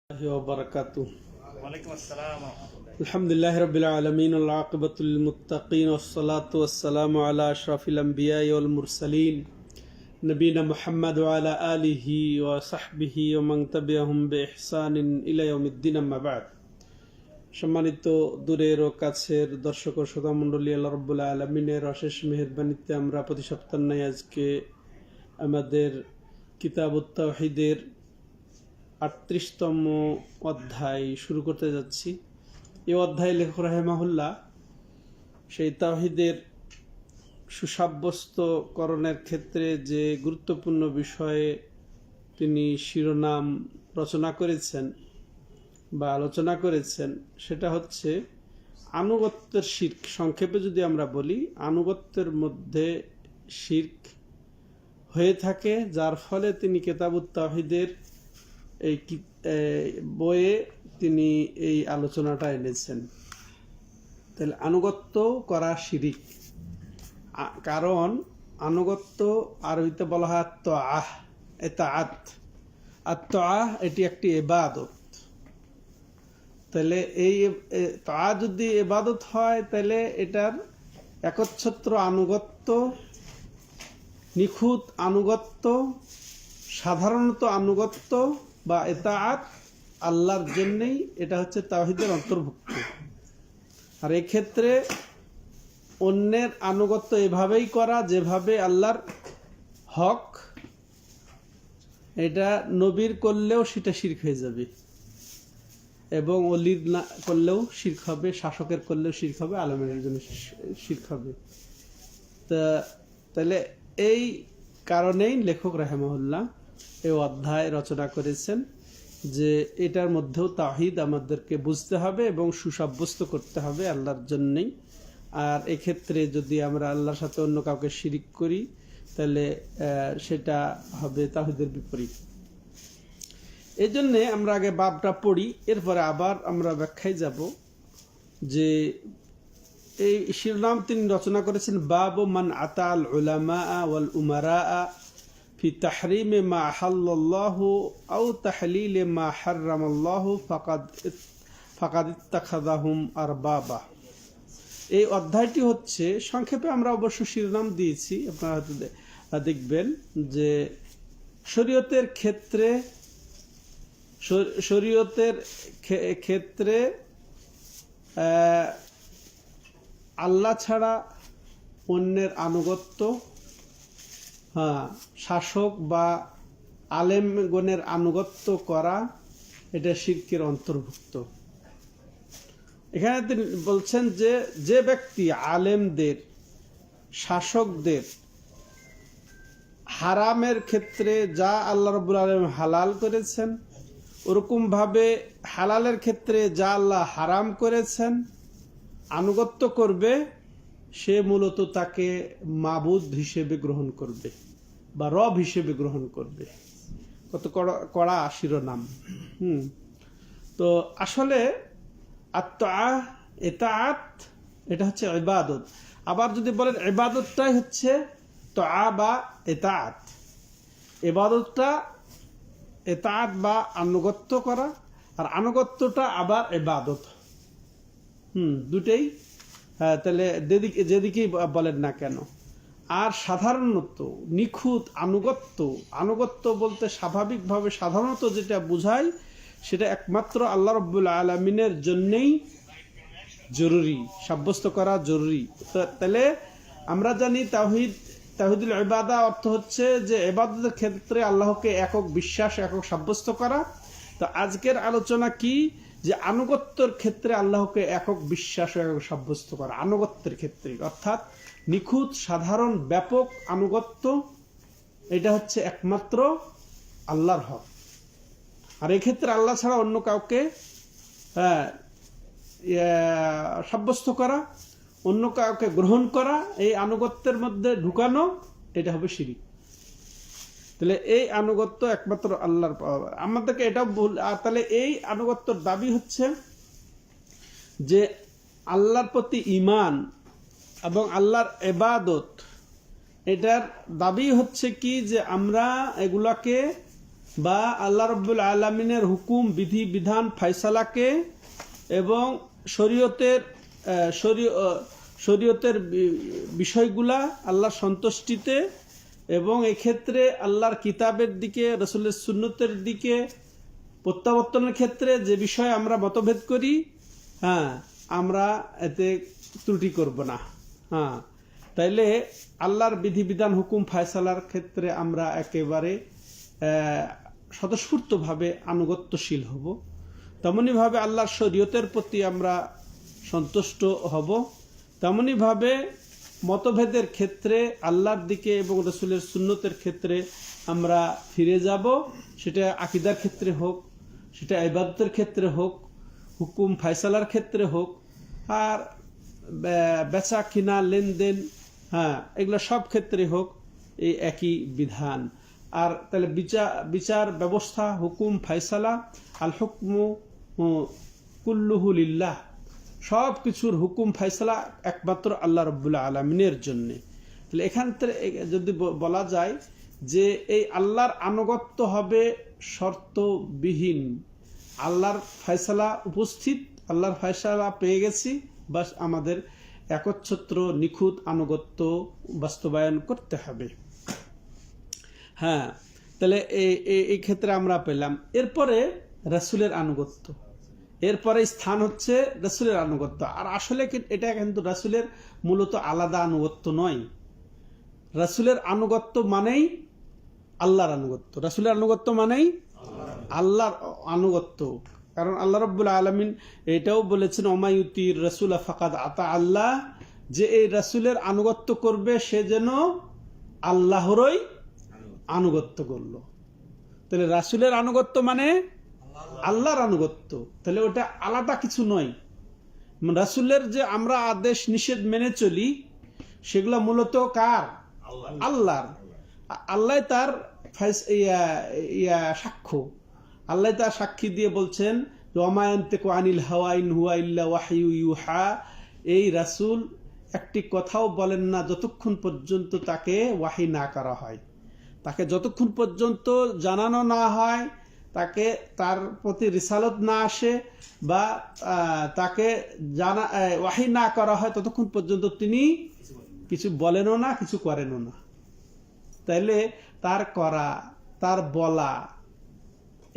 وبركاته. وعليكم السلام ورحمة الله. الحمد لله رب العالمين والعاقبة للمتقين والصلاة والسلام على أشرف الأنبياء والمرسلين نبينا محمد وعلى آله وصحبه ومن تبعهم بإحسان إلى يوم الدين أما بعد. সম্মানিত দূরের ও কাছের দর্শক ও শ্রোতা মণ্ডলী, আল্লাহ রাব্বুল আলামিনের অশেষ মেহেরবানিতে আমরা প্রতি সপ্তাহে আজকে আমাদের কিতাবুত তাওহীদের 38তম অধ্যায় শুরু করতে যাচ্ছি। এই অধ্যায় লেখক রাহিমাহুল্লাহ সেই তাওহীদের সুসাব্যস্তকরণের ক্ষেত্রে যে গুরুত্বপূর্ণ বিষয়ে তিনি শিরোনাম রচনা করেছেন বা আলোচনা করেছেন, সেটা হচ্ছে আনুগত্যের শিরক। সংক্ষেপে যদি আমরা বলি, আনুগত্যের মধ্যে শিরক হয়ে থাকে, যার ফলে তিনি কিতাবুত তাওহীদের এই বইয়ে তিনি এই আলোচনাটা এনেছেন। তাহলে আনুগত্য করা শিরিক, কারণ আনুগত্য আরবিতে বলা হয় তাআহ, ইতাআত। আত-তাআহ এটি একটি ইবাদত। তাহলে এই তাআহ যদি ইবাদত হয়, তাহলে এটার একচ্ছত্র আনুগত্য, নিখুঁত আনুগত্য, সাধারণত আনুগত্য বা ইতাআত আল্লাহর জন্যই, এটা হচ্ছে তাওহীদের অন্তর্ভুক্ত। আর এই ক্ষেত্রে অন্যের আনুগত্য এভাবেই করা যেভাবে আল্লাহর হক, এটা নবীর করলেও সেটা শিরক হয়ে যাবে, এবং ওলির না করলেও শিরক হবে, শাসকের করলেও শিরক হবে, আলেমের জন্য শিরক হবে। তাহলে এই কারণেই লেখক রাহিমাহুল্লাহ এই অধ্যায় রচনা করেছেন যে এটার মধ্যেও তাওহীদ আমাদেরকে বুঝতে হবে এবং সুসাব্যস্ত করতে হবে আল্লাহর জন্যই। আর এক্ষেত্রে যদি আমরা আল্লাহর সাথে অন্য কাউকে শিরিক করি, তাহলে সেটা হবে তাওহীদের বিপরীত। এই জন্যে আমরা আগে বাবটা পড়ি, এরপরে আবার আমরা ব্যাখ্যায় যাব। যে এই শিরোনাম তিনি রচনা করেছেন বাবু মান আতাল উলামা ওয়াল উমারা ফি তাহরিমে মা আহাল্লাল্লাহু আও তাহলিলে মা হাররামাল্লাহু ফাকাদ ইত্তাখাযাহুম আরবাবা। এই অধ্যায়টি হচ্ছে, সংক্ষেপে আমরা অবশ্য শিরোনাম দিয়েছি, আপনারা হয়তো দেখবেন যে শরীয়তের ক্ষেত্রে আল্লাহ ছাড়া অন্যের আনুগত্য, শাসক বা আলেমগণের আনুগত্য করা, এটা শিরকের অন্তর্ভুক্ত। এখানে তিনি বলছেন যে যে ব্যক্তি আলেমদের, শাসকদের হারামের ক্ষেত্রে যা আল্লাহ রাব্বুল আলামিন হালাল করেছেন, ওরকম ভাবে হালালের ক্ষেত্রে যা আল্লাহ হারাম করেছেন আনুগত্য করবে, সে মূলত তাকে মাবুদ হিসেবে গ্রহণ করবে বা রব হিসেবে গ্রহণ করবে। কত কড়া শিরোনাম। তো আসলে আত-তাআহ, ইতাআত, এটা হচ্ছে ইবাদত। আবার যদি বলেন ইবাদতটাই হচ্ছে তাআহ বা ইতাআত, ইবাদতটা ইতাআত বা আনুগত্য করা, আর আনুগত্যটা আবার ইবাদত। দুটেই, তাহলে যেদিকেই বলেন না কেন। আর সাধারণত নিখুঁত আনুগত্য বলতে স্বাভাবিকভাবে সাধারণত যেটা বোঝায়, সেটা একমাত্র আল্লাহ রাব্বুল আলামিনের জন্যই জরুরি, সাব্যস্ত করা জরুরি। তাহলে আমরা জানি তাওহীদুল ইবাদা অর্থ হচ্ছে যে ইবাদতের ক্ষেত্রে আল্লাহকে একক বিশ্বাস, একক সাব্যস্ত করা। তো আজকের আলোচনা কি, যে আনুগত্যের ক্ষেত্রে আল্লাহকে একক বিশ্বাস ও একক সাব্যস্ত করা। আনুগত্যের ক্ষেত্রে অর্থাৎ নিখুঁত, সাধারণ, ব্যাপক আনুগত্য, এটা হচ্ছে একমাত্র আল্লাহর হক। আর এক্ষেত্রে আল্লাহ ছাড়া অন্য কাউকে সাব্যস্ত করা, অন্য কাউকে গ্রহণ করা, এই আনুগত্যের মধ্যে ঢুকানো, এটা হবে শিরক। তাহলে এই আনুগত্য একমাত্র আল্লাহর। আমাদেরকে এটাও তাহলে এই আনুগত্যর দাবি হচ্ছে যে আল্লাহর প্রতি ঈমান এবং আল্লাহর ইবাদত, এটার দাবি হচ্ছে কি, যে আমরা এগুলাকে বা আল্লাহ রাব্বুল আলামিনের হুকুম বিধি বিধান ফয়সালাকে এবং শরীয়তের বিষয়গুলা আল্লাহর সন্তুষ্টিতে এবং এক্ষেত্রে আল্লাহর কিতাবের দিকে রাসূলের সুন্নতের দিকে প্রত্যাবর্তনের ক্ষেত্রে যে বিষয়ে আমরা মতভেদ করি, আমরা এতে ত্রুটি করব না। তাইলে আল্লাহর বিধিবিধান হুকুম ফয়সালার ক্ষেত্রে আমরা একেবারে স্বতঃস্ফূর্তভাবে আনুগত্যশীল হব। তেমনিভাবে আল্লাহর শরীয়তের প্রতি আমরা সন্তুষ্ট হব। তেমনিভাবে মতভেদের ক্ষেত্রে আল্লাহর দিকে এবং রাসূলের সুন্নতের ক্ষেত্রে আমরা ফিরে যাব, সেটা আকীদার ক্ষেত্রে হোক, সেটা ইবাদতের ক্ষেত্রে হোক, হুকুম ফয়সালার ক্ষেত্রে হোক, আর বেচা কিনা লেনদেন, এগুলো সব ক্ষেত্রে হোক এই একই বিধান। আর তাহলে বিচার ব্যবস্থা, হুকুম ফয়সালা, আল হুকমু কুল্লুহু লিল্লাহ, সব কিছুর হুকুম ফয়সালা একমাত্র আল্লাহ রাব্বুল আলামিনের জন্য। তাহলে এখান থেকে যদি বলা যায় যে এই আল্লাহর আনুগত্য হবে শর্তবিহীন। আল্লাহর ফয়সালা উপস্থিত, আল্লাহর ফয়সালা পেয়ে গেছি, বাস আমাদের একচ্ছত্র নিখুঁত আনুগত্য বাস্তবায়ন করতে হবে। তাহলে এই ক্ষেত্রে আমরা পেলাম। এরপরে রাসূলের আনুগত্য, এরপরে স্থান হচ্ছে রাসূলের আনুগত্য। আর আসলে এটা কিন্তু রাসূলের মূলত আলাদা আনুগত্য নয়। রাসূলের আনুগত্য মানেই আল্লাহর আনুগত্য, রাসূলের আনুগত্য মানেই আল্লাহর আনুগত্য। কারণ আল্লাহ রাব্বুল আলামিন এটাও বলেছেন, ওমায়ুতির রাসূল ফাকাদ আতা আল্লাহ, যে এই রাসূলের আনুগত্য করবে সে যেন আল্লাহরই আনুগত্য করলো। তাহলে রাসূলের আনুগত্য মানে আল্লাহর আনুগত্য, তাহলে ওটা আলাদা কিছু নয়। রাসূলের যে আমরা আদেশ নিষেধ মেনে চলি সেগুলো মূলত কার? আল্লাহর। আল্লাহ তার সাক্ষ্য, আল্লাহ তার সাক্ষী দিয়ে বলছেন, ওয়া ইয়ানতিকু আনিল হাওয়া ইন হুয়া ইল্লা ওয়াহয়ু ইউহা, এই রাসূল একটি কথাও বলেন না যতক্ষণ পর্যন্ত তাকে ওয়াহি না করা হয়, তাকে যতক্ষণ পর্যন্ত জানানো না হয়, তাকে তার প্রতি রিসালত না আসে বা তাকে ওয়াহি না করা হয়, ততক্ষণ পর্যন্ত তিনি কিছু বলেনও না, কিছু করেনও না। তাইলে তার করা, তার বলা,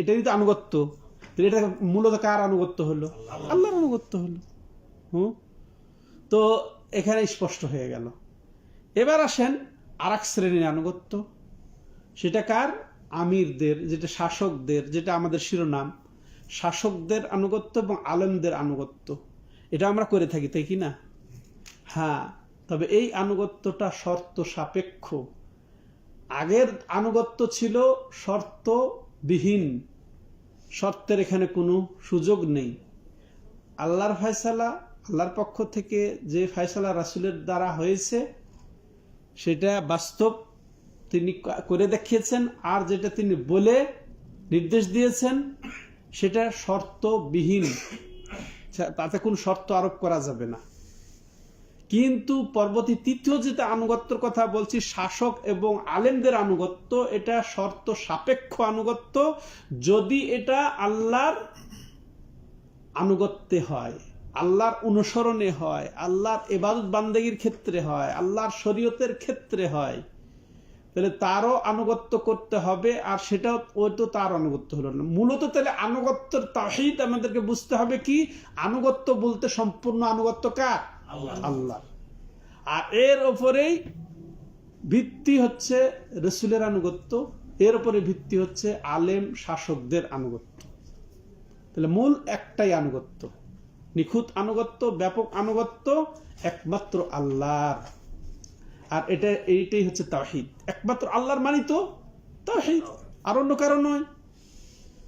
এটাই তো আনুগত্য। এটা মূলত কার আনুগত্য হলো? আল্লাহর আনুগত্য হলো। তো এখানে স্পষ্ট হয়ে গেল। এবার আসেন আর এক শ্রেণীর আনুগত্য, সেটা কার? আমিরদের, যেটা শাসকদের, যেটা আমাদের শিরোনাম, শাসকদের আনুগত্য এবং আলেমদের আনুগত্য। এটা আমরা করে থাকি, তাই কি না? তবে এই আনুগত্যটা শর্ত সাপেক্ষ। আগের আনুগত্য ছিল শর্তবিহীন, শর্তের এখানে কোনো সুযোগ নেই। আল্লাহর ফয়সালা, আল্লাহর পক্ষ থেকে যে ফয়সালা রাসূলের দ্বারা হয়েছে সেটা বাস্তব তিনি করে দেখিয়েছেন, আর যেটা তিনি বলে নির্দেশ দিয়েছেন সেটা শর্তবিহীন, তাতে কোনো শর্ত আরোপ করা যাবে না। কিন্তু পরবর্তী তৃতীয় যেটা আনুগত্যের কথা বলছি, শাসক এবং আলেমদের আনুগত্য, এটা শর্ত সাপেক্ষ আনুগত্য। যদি এটা আল্লাহর আনুগত্যে হয়, আল্লাহর অনুসরণে হয়, আল্লাহর ইবাদত বান্দেগীর ক্ষেত্রে হয়, আল্লাহর শরীয়তের ক্ষেত্রে হয়, তাহলে তারও আনুগত্য করতে হবে। আর সেটাও ওই তো তার আনুগত্য হলো না মূলত। তাহলে আনুগত্যের তাওহীদ আমাদেরকে বুঝতে হবে কি? আনুগত্য বলতে সম্পূর্ণ আনুগত্য কার? আল্লাহ। আর এর উপরেই ভিত্তি হচ্ছে রাসূলের আনুগত্য, এর উপরে ভিত্তি হচ্ছে আলেম শাসকদের আনুগত্য। তাহলে মূল একটাই আনুগত্য, নিখুঁত আনুগত্য, ব্যাপক আনুগত্য একমাত্র আল্লাহর। আর এইটাই হচ্ছে তাওহীদ, একমাত্র আল্লাহর মানিত তাওহীদ, আর অন্য কারণ নয়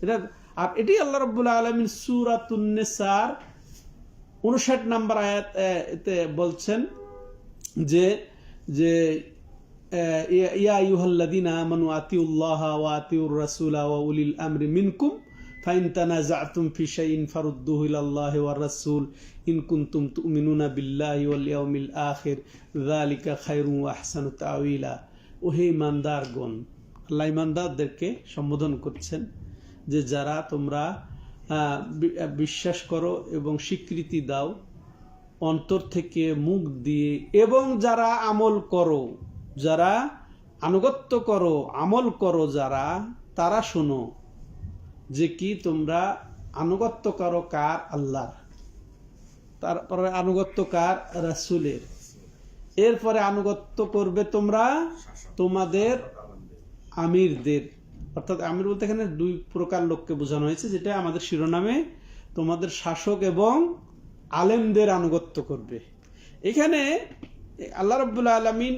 এটা। আর এটাই আল্লাহ রাব্বুল আলামিন সূরাতুন নিসার 59 নম্বর আয়াতে বলছেন যে ইয়া আইয়ুহাল্লাযীনা আমানু আতিউল্লাহা ওয়া আতিউর রাসূলা ওয়া উলিল আমরি মিনকুম ফাইন তানাযাতুম ফি শাইইন ফারুদ্দুহু ইলাল্লাহি ওয়ার রাসূল ইন কুনতুম তুমিনুনা বিল্লাহি ওয়াল ইয়াউমিল আখির যালিকা খায়রুন ওয়া আহসানু তাওয়িলা। ওহে ঈমানদারগণ, আল্লাহ ইমানদারদেরকে সম্বোধন করছেন যে যারা তোমরা বিশ্বাস করো এবং স্বীকৃতি দাও অন্তর থেকে মুখ দিয়ে, এবং যারা আমল করো, যারা আনুগত্য করো, আমল করো যারা, তারা শোনো যে কি তোমরা আনুগত্য করো কার? আল্লাহর, তারপরে আনুগত্য কার? রাসূলের, এরপরে আনুগত্য করবে তোমরা তোমাদের আমিরদের। অর্থাৎ আমির বলতে এখানে দুই প্রকার লোককে বোঝানো হয়েছে, যেটা আমাদের শিরোনামে, তোমাদের শাসক এবং আলেমদের আনুগত্য করবে। এখানে আল্লাহ রাব্বুল আলামিন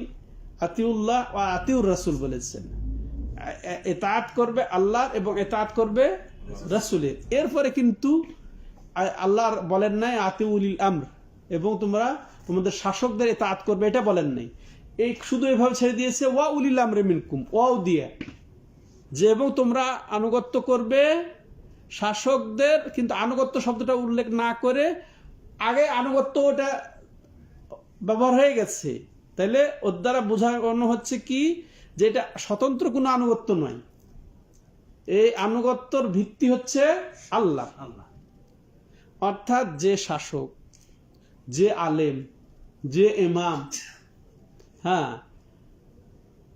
আতিউল্লাহ ওয়া আতিউর রাসূল বলেছেন, ইতাআত করবে আল্লাহর এবং ইতাআত করবে রাসূলের। এরপরে কিন্তু আল্লাহর বলেন নাই আতিউলিল আমর, এবং তোমরা তোমাদের শাসকদের ইতাআত করবে, এটা বলেন নাই। এই শুধু এভাবে ছেড়ে দিয়েছে ওয়া উলিল আমরি মিনকুম, ওয়াও দিয়ে, যে এবং তোমরা আনুগত্য করবে শাসকদের, কিন্তু আনুগত্য শব্দটা উল্লেখ না করে আগে আনুগত্য ওটা ব্যবহার হয়ে গেছে। তাইলে ওর দ্বারা বোঝানো হচ্ছে কি যে এটা স্বতন্ত্র কোনো আনুগত্য নয়, এই আনুগত্যর ভিত্তি হচ্ছে আল্লাহ। অর্থাৎ যে শাসক, যে আলেম, যে ইমাম, হ্যাঁ,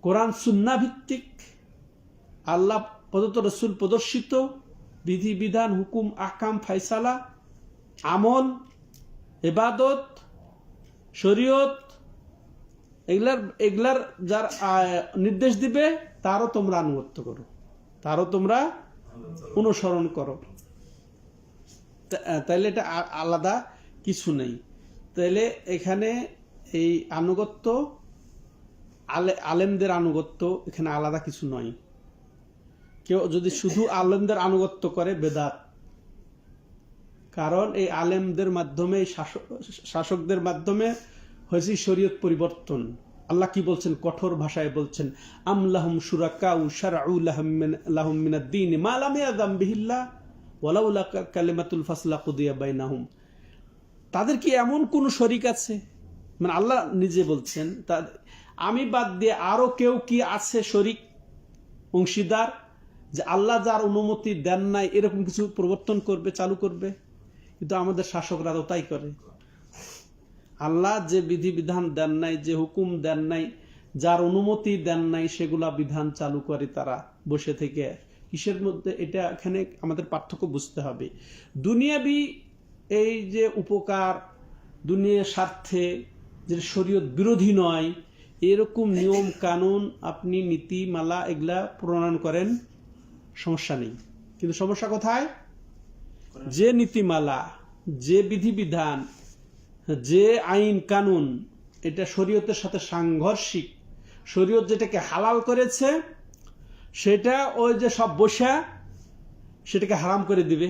কোরআন সুন্নাহ ভিত্তিক, আল্লাহ প্রদত্ত, রাসূল প্রদর্শিত বিধিবিধান, হুকুম, আহকাম, ফায়সালা, আমল, ইবাদত, শরীয়ত, এগুলার যার নির্দেশ দিবে তারও তোমরা আনুগত্য করো, তারও তোমরা অনুসরণ করো। তাইলে এটা আলাদা কিছু নেই। তাইলে এখানে এই আনুগত্য, আলেমদের আনুগত্য এখানে আলাদা কিছু নয়। কেউ যদি শুধু আলেমদের আনুগত্য করে বেদাত, কারণ এই আলেমদের মাধ্যমে, শাসকদের মাধ্যমে হয়েছে শরীয়ত পরিবর্তন। আল্লাহ কি বলছেন? কঠোর ভাষায় বলছেন, আম লাহুম শুরাকাউ শারউ লাহুম মিনাদ-দীন মা লাম ইয়াযাম বিহিল্লাহ ওয়ালাউলা কালিমাতুল ফাসলা কুদিয়া বাইনাহুম। তাদের কি এমন কোন শরীক আছে? মানে আল্লাহ নিজে বলছেন, আমি বাদ দিয়ে আরো কেউ কি আছে শরীক, অংশীদার, যে আল্লাহ যার অনুমতি দেন নাই এরকম কিছু প্রবর্তন করবে, চালু করবে? কিন্তু আমাদের শাসকরা তো তাই করে। আল্লাহ যে বিধিবিধান দেন নাই, যে হুকুম দেন নাই, যার অনুমতি দেন নাই, সেগুলা বিধান চালু করে তারা বসে থেকে। কিসের মধ্যে? এটা এখানে আমাদের পার্থক্য বুঝতে হবে। দুনিয়াবি এই যে উপকার, দুনিয়ার স্বার্থে, যে শরীয়ত বিরোধী নয় এরকম নিয়ম কানুন আপনি নীতিমালা এগুলা প্রণয়ন করেন, সমস্যা নেই। কিন্তু সমস্যা কোথায়? যে নীতিমালা, যে বিধিবিধান, যে আইন কানুন এটা শরীয়তের সাথে সাংঘর্ষিক, শরীয়ত যেটাকে হালাল করেছে সেটা ওই যে সব বসা সেটাকে হারাম করে দিবে,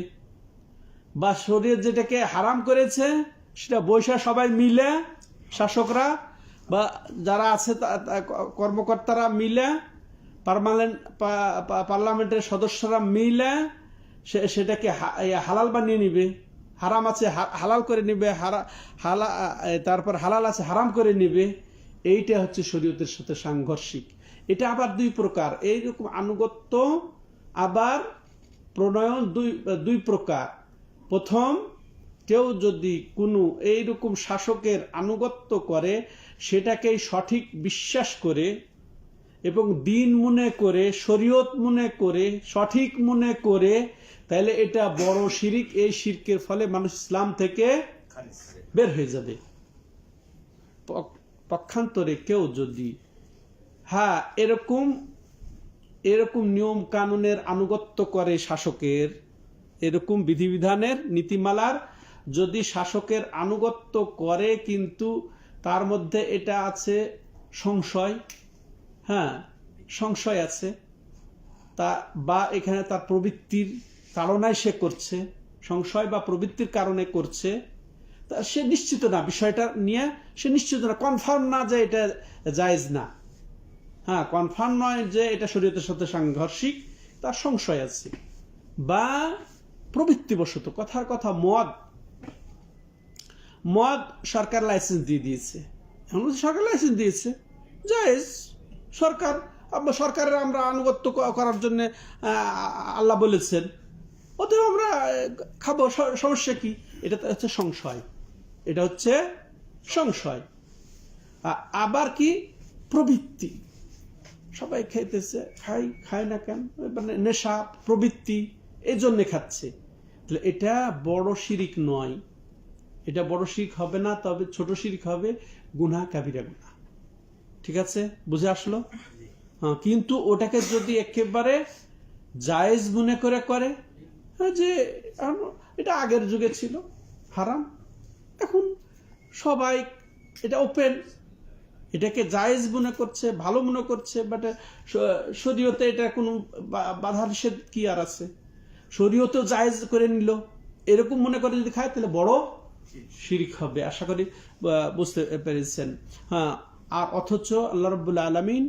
বা শরীয়ত যেটাকে হারাম করেছে সেটা বৈশা সবাই মিলে, শাসকরা বা যারা আছে কর্মকর্তারা মিলে, পার্লামেন্টের সদস্যরা মিলে সেটাকে হালাল বানিয়ে নিবে, হারাম আছে হালাল করে নিবে, তারপর হালাল আছে হারাম করে নিবে। এইটা হচ্ছে শরীয়তের সাথে সাংঘর্ষিক। এটা আবার দুই প্রকার। এইরকম আনুগত্য আবার প্রণয়ন দুই প্রকার। প্রথম, কেউ যদি কোনো এইরকম শাসকের আনুগত্য করে, সেটাকেই সঠিক বিশ্বাস করে এবং দিন মনে করে, শরীয়ত মনে করে, সঠিক মনে করে, তাহলে এটা বড় শিরক। এই শিরকের ফলে মানুষ ইসলাম থেকে বের হয়ে যাবে। পক্ষান্তরে কেউ যদি এরকম নিয়ম কানুনের আনুগত্য করে, শাসকের এরকম বিধিবিধানের, নীতিমালার যদি শাসকের আনুগত্য করে, কিন্তু তার মধ্যে এটা আছে সংশয়, সংশয় আছে, বা এখানে তার প্রবৃত্তির কারণে সে করছে, সংশয় বা প্রবৃত্তির কারণে করছে, তা সে নিশ্চিত না, বিষয়টা নিয়ে সে নিশ্চিত না, কনফার্ম না যে এটা জায়েজ না, কনফার্ম নয় যে এটা শরীয়তের সাথে সাংঘর্ষিক, তার সংশয় আছে, বা প্রবৃত্তিবশত, কথার কথা মদ সরকার লাইসেন্স দিয়ে দিয়েছে, এমন সরকার লাইসেন্স দিয়েছে, জায়েজ, সরকার সরকারের আমরা আনুগত্য করার জন্য আল্লাহ বলেছেন, অতএব আমরা খাবো, সমস্যা কি? এটা হচ্ছে সংশয়, এটা হচ্ছে সংশয়। আবার কি প্রবৃত্তি, সবাই খাইতেছে, খায় না কেন, মানে নেশা প্রবৃত্তি, এই জন্যে খাচ্ছে। তাহলে এটা বড় শিরিক নয়, এটা বড় শিরিক হবে না, তবে ছোট শিরিক হবে, গুনাহ কাবিরা গুনাহ। ঠিক আছে, বুঝে আসলো? হ্যাঁ, কিন্তু ওটাকে যদি একেবারে জায়েজ মনে করে, যে এটা আগের যুগে ছিল হারাম, এখন সবাই এটা ওপেন, এটাকে জায়েজ মনে করছে, ভালো মনে করছে, বাট শরীয়তে এটা কোনো বাধা নিষেধ কি আর আছে? শরীয়তেও জায়েজ করে নিল, এরকম মনে করে যদি খায় তাহলে বড় শিরক হবে। আশা করি বুঝতে পেরেছেন। হ্যাঁ, আর অথচ আল্লাহ রাব্বুল আলামিন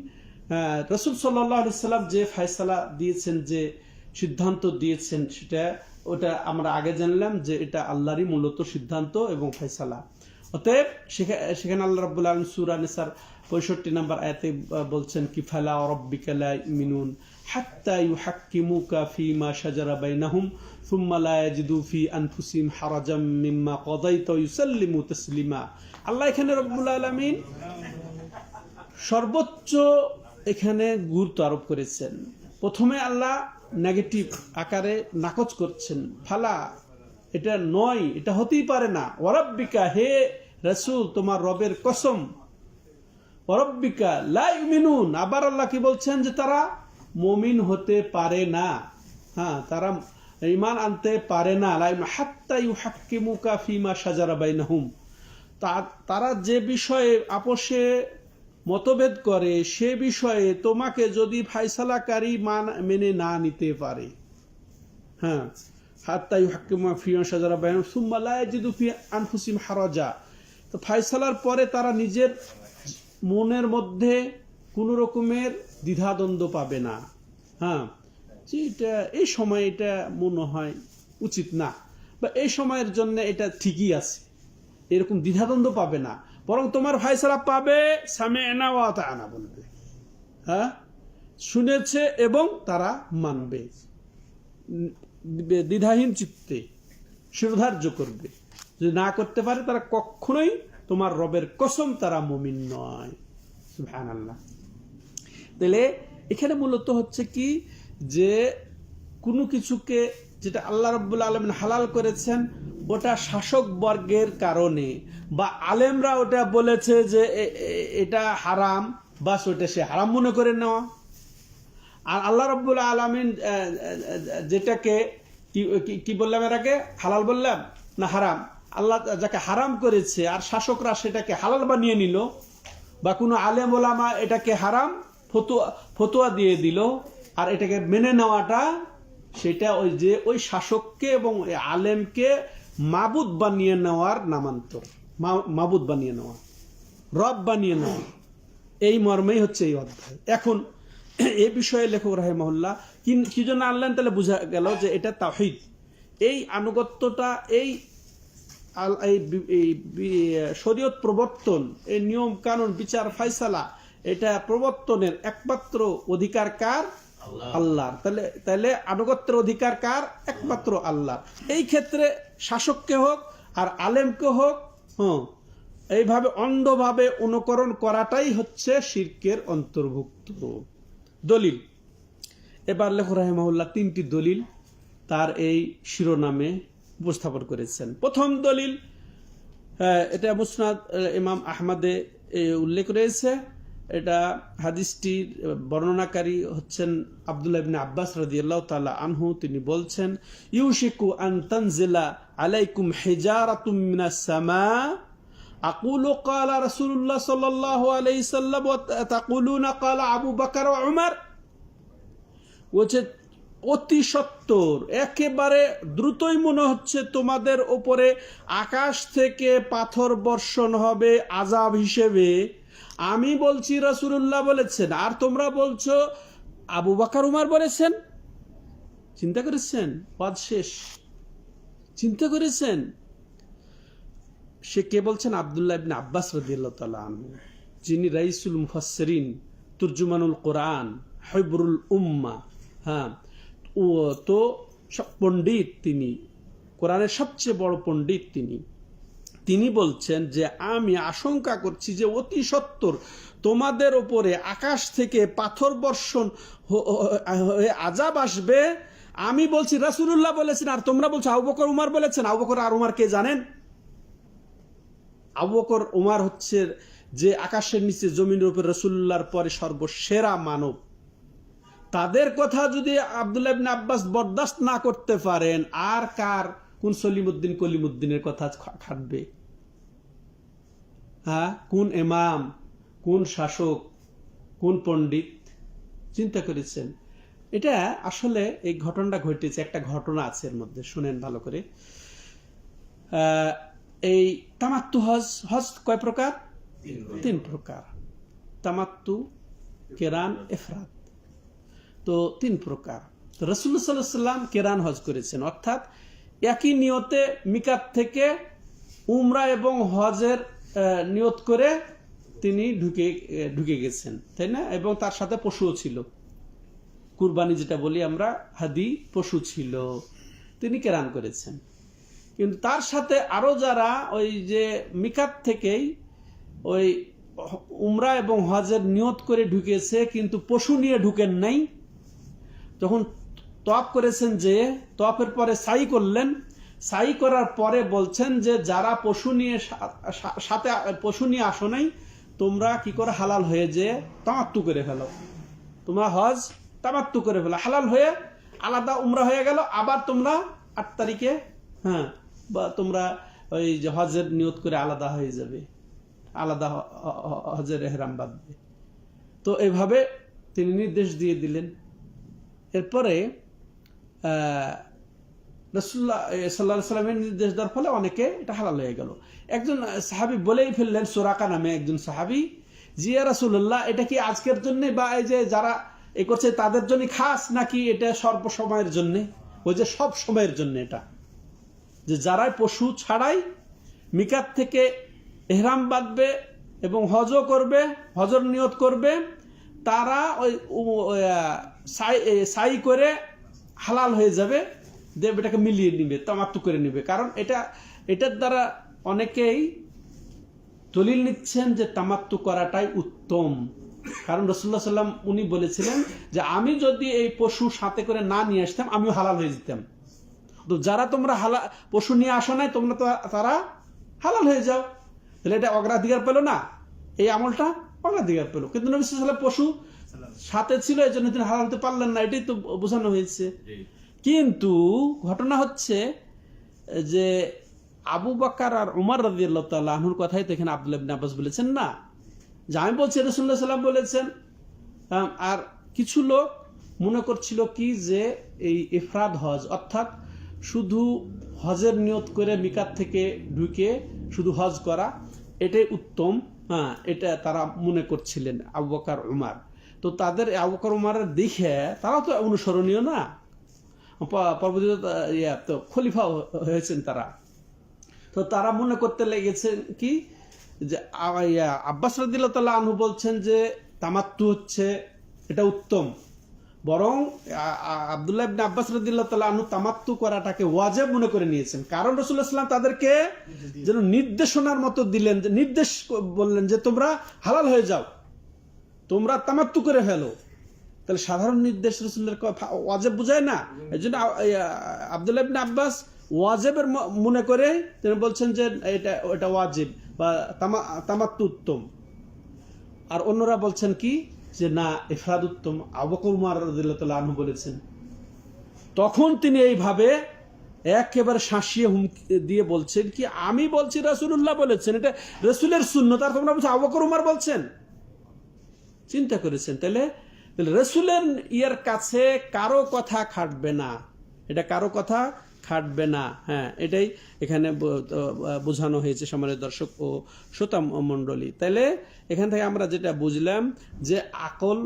রাসূল সাল্লাল্লাহু আলাইহি সাল্লাম যে ফয়সালা দিয়েছেন, যে সিদ্ধান্ত দিয়েছেন, ওটা আমরা আগে জানলাম যে এটা আল্লাহরই মূলত সিদ্ধান্ত এবং ফয়সালা। অতএব সেখানে আল্লাহ রাব্বুল আলামিন সূরা নিসার 65 নম্বর আয়াতে বলছেন কি, ফালা রাব্বিকা লা ইউমিনুন হাত্তা ইউহাক্কিমুকা ফীমা শাজারা বাইনাহুম সুম্মা লা ইয়াজিদু ফি আনফুসিহিম হারাজাম মিম্মা কাদাইতা ওয়া ইউসাল্লিমু তাসলিমা। আল্লাহ এখানে রাব্বুল আলামিন সর্বোচ্চ এখানে গুরুত্ব আরোপ করেছেন। প্রথমে আল্লাহ নেগেটিভ আকারে নাকচ করছেন, ফালা, এটা নয়, এটা হতেই পারে না। ওয়ারাব্বিকা, হে রাসূল, তোমার রবের কসম, ওয়ারাব্বিকা লা ইউমিনুন। আবার আল্লাহ কি বলছেন, যে তারা মুমিন হতে পারে না, হ্যাঁ, তারা ঈমান আনতে পারে না। হাত্তা ইউহাক্কিমুকা ফীমা শাজারা বাইনাহুম, তারা যে বিষয়ে আপোষে মতভেদ করে, সে বিষয়ে তোমাকে যদি ফায়সালাকারী মেনে না নিতে পারে, হ্যাঁ, হাত্তা ইউহাক্কিমুকা ফীমা শাজারা বাইনাহুম সুম্মা লা ইয়াজিদু ফি আনফুসিহিম হারাজা, তো ফায়সালার পরে তারা নিজের মনের মধ্যে কোনো রকমের দ্বিধাদ্বন্দ্ব পাবে না, হ্যাঁ, যে এটা এই সময় এটা মনে হয় উচিত না, বা এই সময়ের জন্য এটা ঠিকই আছে, এরকম দ্বিধাদ্বন্দ্ব পাবে না, বরং তোমার ফায়সালা পাবে সামি'না ওয়া আতা'না বলবে, হ্যাঁ, শুনেছে এবং তারা মানবে, দ্বিধাহীন চিত্তে শিরোধার্য করবে। যদি না করতে পারে তারা কখনোই তোমার রবের কসম তারা মুমিন নয়। সুবহানাল্লাহ। তাহলে এখানে মূলত হচ্ছে কি, যে কোনো কিছুকে যেটা আল্লাহ রাব্বুল আলামিন হালাল করেছেন, ওটা শাসক বর্গের কারণে বা আলেমরা ওটা বলেছে যে এটা হারাম, বাস ওটা সে হারাম মনে করে নেওয়া। আর আল্লাহ রাব্বুল আলামিন যেটাকে কি বললাম এর আগে, হালাল বললাম না হারাম, আল্লাহ যাকে হারাম করেছে আর শাসকরা সেটাকে হালাল বানিয়ে নিল, বা কোনো আলেম ওলামা এটাকে হারাম ফতোয়া দিয়ে দিল, আর এটাকে মেনে নেওয়াটা সেটা ওই শাসককে এবং আলেমকে মাবুদ বানিয়ে নেওয়ার নামান্তর, মাবুদ বানিয়ে নেওয়া, রব বানিয়ে নেওয়া, এই মর্মেই হচ্ছে এই অধ্যায়। এখন এই বিষয়ে লেখক রাহিমাহুল্লাহ কি জন্য আনলেন, তাহলে বোঝা গেল যে এটা তাওহীদ, এই আনুগত্যটা, এই শরীয়ত প্রবর্তন, এই নিয়ম কানুন বিচার ফায়সালা, এটা প্রবর্তনের একমাত্র অধিকার কার? আল্লাহর। তাহলে আনুগত্যের অধিকার কার? একমাত্র আল্লাহ। এই ক্ষেত্রে শাসককে হোক আর আলেমকে হোক, এইভাবে অন্ধভাবে অনুকরণ করাটাই হচ্ছে শিরকের অন্তর্ভুক্ত। দলিল, এবার লেখক রাহিমাহুল্লাহ 3টি দলিল তার এই শিরোনামে উপস্থাপন করেছেন। প্রথম দলিল, এটা মুসনাদ ইমাম আহমদে উল্লেখ রয়েছে, এটা হাদিসটির বর্ণনাকারী হচ্ছেন আব্দুল্লাহ ইবনে আব্বাস রাদিয়াল্লাহু তাআলা আনহু। তিনি বলছেন, ইউশিকু আন তানজিলা আলাইকুম হিজারাতুম মিনাস সামা আকুলু ক্বালা রাসূলুল্লাহ সাল্লাল্লাহু আলাইহি সাল্লাম ওয়া তাকুলুনা ক্বালা আবু বকর ওয়া উমর। বলছে অতি সত্বর, একেবারে দ্রুতই মনে হচ্ছে তোমাদের উপরে আকাশ থেকে পাথর বর্ষণ হবে আযাব হিসেবে। আমি বলছি রাসূলুল্লাহ বলেছেন, আর তোমরা বলছো আবু বকর উমর বলেছেন। চিন্তা করেছেন? ওয়াজ শেষ, চিন্তা করেছেন? সে কে বলছেন? আব্দুল্লাহ ইবনে আব্বাস রাদিয়াল্লাহু তাআলা আনহু, যিনি রাইসুল মুফাসসিরিন, তুরজুমানুল কোরআন, হিবরুল উম্মা, হ্যাঁ, তো পণ্ডিত তিনি, কোরআনের সবচেয়ে বড় পণ্ডিত তিনি বলছেন যে আমি আশঙ্কা করছি যে অতি সত্বর তোমাদের ওপরে আকাশ থেকে পাথর বর্ষণ হয়ে আযাব আসবে। আমি বলছি রাসূলুল্লাহ বলেছেন, আর তোমরা বলছো আবু বকর উমর বলেছেন। আবু বকর আর উমর কে জানেন? আবু বকর উমর হচ্ছে যে আকাশের নিচে জমিনের উপর রাসূলুল্লাহর পরে সর্বসেরা মানব। তাদের কথা যদি আব্দুল্লাহ ইবনে আব্বাস বরদাস্ত না করতে পারেন, আর কার, কোন সলিমুদ্দিন কলিমুদ্দিনের কথা খাটবে? হ্যাঁ, কোন ইমাম, কোন শাসক, কোন পণ্ডিত? চিন্তা করেছেন? এটা আসলে এই ঘটনাটা ঘটেছে, একটা ঘটনা আছে এর মধ্যে, শুনেন ভালো করে। এই তামাত্তু হজ কয় প্রকার? 3 প্রকার। তামাত্তু, কেরান, ইফরাদ। তো 3 প্রকার। তো রাসূলুল্লাহ সাল্লাল্লাহু আলাইহি ওয়াসাল্লাম কেরান হজ করেছেন, অর্থাৎ একই নিয়তে মিকাত থেকে উমরা এবং হজের নিয়ত করে তিনি ঢুকে গেছেন, তাই না? এবং তার সাথে পশুও ছিল, কুরবানি যেটা বলি আমরা, হাদি পশু ছিল, তিনি কেরান করেছেন। কিন্তু তার সাথে আরো যারা ওই যে মিকাত থেকেই ওই উমরা এবং হজের নিয়ত করে ঢুকেছে কিন্তু পশু নিয়ে ঢুকেন নাই, যখন তওয়াফ করেছেন, যে তওয়াফের পরে সাই করলেন, সাই করার পরে বলছেন যে যারা পশু নিয়ে সাথে পশু নিয়ে আসো নাই, তোমরা কি করে হালাল হয়ে যে তামাত্তু করে ফেলো, তোমরা হজ তামাত্তু করে ফেলো, হালাল হয়ে আলাদা উমরা হয়ে গেল। আবার তোমরা 8 তারিখে, হ্যাঁ, বা তোমরা ওই যে হজের নিয়ত করে আলাদা হয়ে যাবে, আলাদা হজের এহরাম বাঁধবে। তো এভাবে তিনি নির্দেশ দিয়ে দিলেন। এরপরে রাসূলুল্লাহ সাল্লাল্লাহু আলাইহি ওয়াসাল্লামের নির্দেশ দেওয়ার ফলে অনেকে এটা হালাল হয়ে গেল। একজন সাহাবী বলেই ফেললেন, সুরাকা নামে একজন সাহাবী, জি ইয়া রাসূলুল্লাহ, এটা কি আজকের জন্য বা এই যে যারা এই করছে তাদের জন্য খাস, নাকি এটা সর্বসময়ের জন্য? ওই যে সব সময়ের জন্য, এটা যে যারাই পশু ছাড়াই মিকাত থেকে ইহরাম বাঁধবে এবং হজও করবে, হজর নিয়ত করবে, তারা ওই সাই করে হালাল হয়ে যাবে, দেব এটাকে মিলিয়ে নিবে, তামাত্তু করে নিবে। কারণ এটার দ্বারা অনেকেই দলিল নিচ্ছেন যে তামাত্তু করাটাই উত্তম। কারণ রাসূলুল্লাহ সাল্লাম উনি বলেছিলেন যে আমি যদি এই পশু সাথে করে না নিয়ে আসতাম, আমিও হালাল হয়ে যেতাম। তো যারা তোমরা পশু নিয়ে আসো নাই, তোমরা তো তারা হালাল হয়ে যাও। তাহলে এটা অগ্রাধিকার পেল না, এই আমলটা অগ্রাধিকার পেল। কিন্তু নবী সাল্লাল্লাহু আলাইহি ওয়াসাল্লাম পশু সাথে ছিল, এই জন্য তিনি হালাল হতে পারলেন না, এটাই তো বোঝানো হয়েছে। কিন্তু ঘটনা হচ্ছে যে আবু বকর আর উমর রাদিয়াল্লাহু তাআলা আনহুর কথাই তো এখানে আব্দুল্লাহ ইবনে আব্বাস বলেছেন না, যে আমি বলছি রাসূলুল্লাহ সাল্লাল্লাহু আলাইহি ওয়াসাল্লাম বলেছেন। আর কিছু লোক মনে করছিল কি যে এই ইফরাদ হজ, অর্থাৎ শুধু হজের নিয়ত করে মিকাত থেকে ঢুকে শুধু হজ করা, এটাই উত্তম। হ্যাঁ, এটা তারা মনে করছিলেন, আবু বকর উমর। তো তাদের আবু বকর উমরের দেখে তারাও তো অনুসরণীয় না, পরবর্তীতে খলিফা হয়েছেন তারা। তো তারা মনে করতে লেগেছেন কি যে আব্বাস রাদিয়াল্লাহু তাআলা আনহু বলছেন যে তামাত্তু হচ্ছে এটা উত্তম, বরং আব্দুল্লাহ ইবনে আব্বাস রাদিয়াল্লাহু তাআলা আনহু তামাত্তু করাটাকে ওয়াজিব মনে করে নিয়েছেন। কারণ রাসূলুল্লাহ সাল্লাল্লাহু আলাইহি ওয়াসাল্লাম তাদেরকে যেন নির্দেশনার মতো দিলেন, যে নির্দেশ বললেন যে তোমরা হালাল হয়ে যাও, তোমরা তামাত্তু করে ফেলো। তাহলে সাধারণ নির্দেশ রাসূলের ওয়াজিব বোঝায় না। এই জন্য আব্দুল্লাহ ইবনে আব্বাস ওয়াজিবের মনে করে তিনি বলছেন যে এটা ওয়াজিব বা তামাত্তু উত্তম। আর অন্যরা বলছেন কি যে না, ইফরাদ উত্তম, আবু বকর উমর রাদিয়াল্লাহু তাআলা আনহু বলেছেন। তখন তিনি এইভাবে একেবারে শাসিয়ে হুমকি দিয়ে বলছেন কি, আমি বলছি রাসূলুল্লাহ বলেছেন, এটা রাসূলের সুন্নাত, আর তোমরা বলছো আবু বকর উমর বলছেন। চিন্তা করেছেন? তাহলে রাসূলের ইয়ার কাছে কারো কথা খাটবে না, এটা কারো কথা খাটবে না। হ্যাঁ, এটাই এখানে বোঝানো হয়েছে সম্মানিত দর্শক ও শ্রোতা মণ্ডলী। তাইলে এখান থেকে আমরা যেটা বুঝলাম যে আকল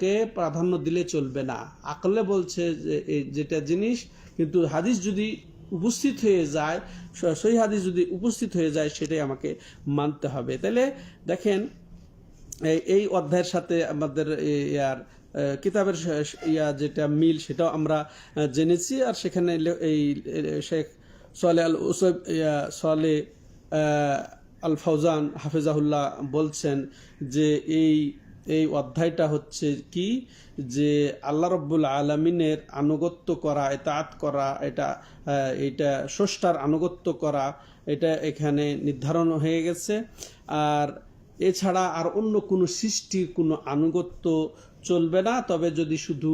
কে প্রাধান্য দিলে চলবে না। আকলে বলছে যে যেটা জিনিস, কিন্তু হাদিস যদি উপস্থিত হয়ে যায়, সহিহ হাদিস যদি উপস্থিত হয়ে যায়, সেটাই আমাকে মানতে হবে। তাহলে দেখেন এই অধ্যায়ের সাথে আমাদের কিতাবের যেটা মিল সেটাও আমরা জেনেছি। আর সেখানে এই শেখ সোয়ালে আল উসাইব সোয়ালে আল ফাউজান হাফিজাহুল্লাহ বলছেন যে এই অধ্যায়টা হচ্ছে কি, যে আল্লাহ রব্বুল আলমিনের আনুগত্য করা, ইতাআত করা, এটা স্রষ্টার আনুগত্য করা, এটা এখানে নির্ধারণ হয়ে গেছে। আর এছাড়া আর অন্য কোনো সৃষ্টির কোনো আনুগত্য চলবে না। তবে যদি শুধু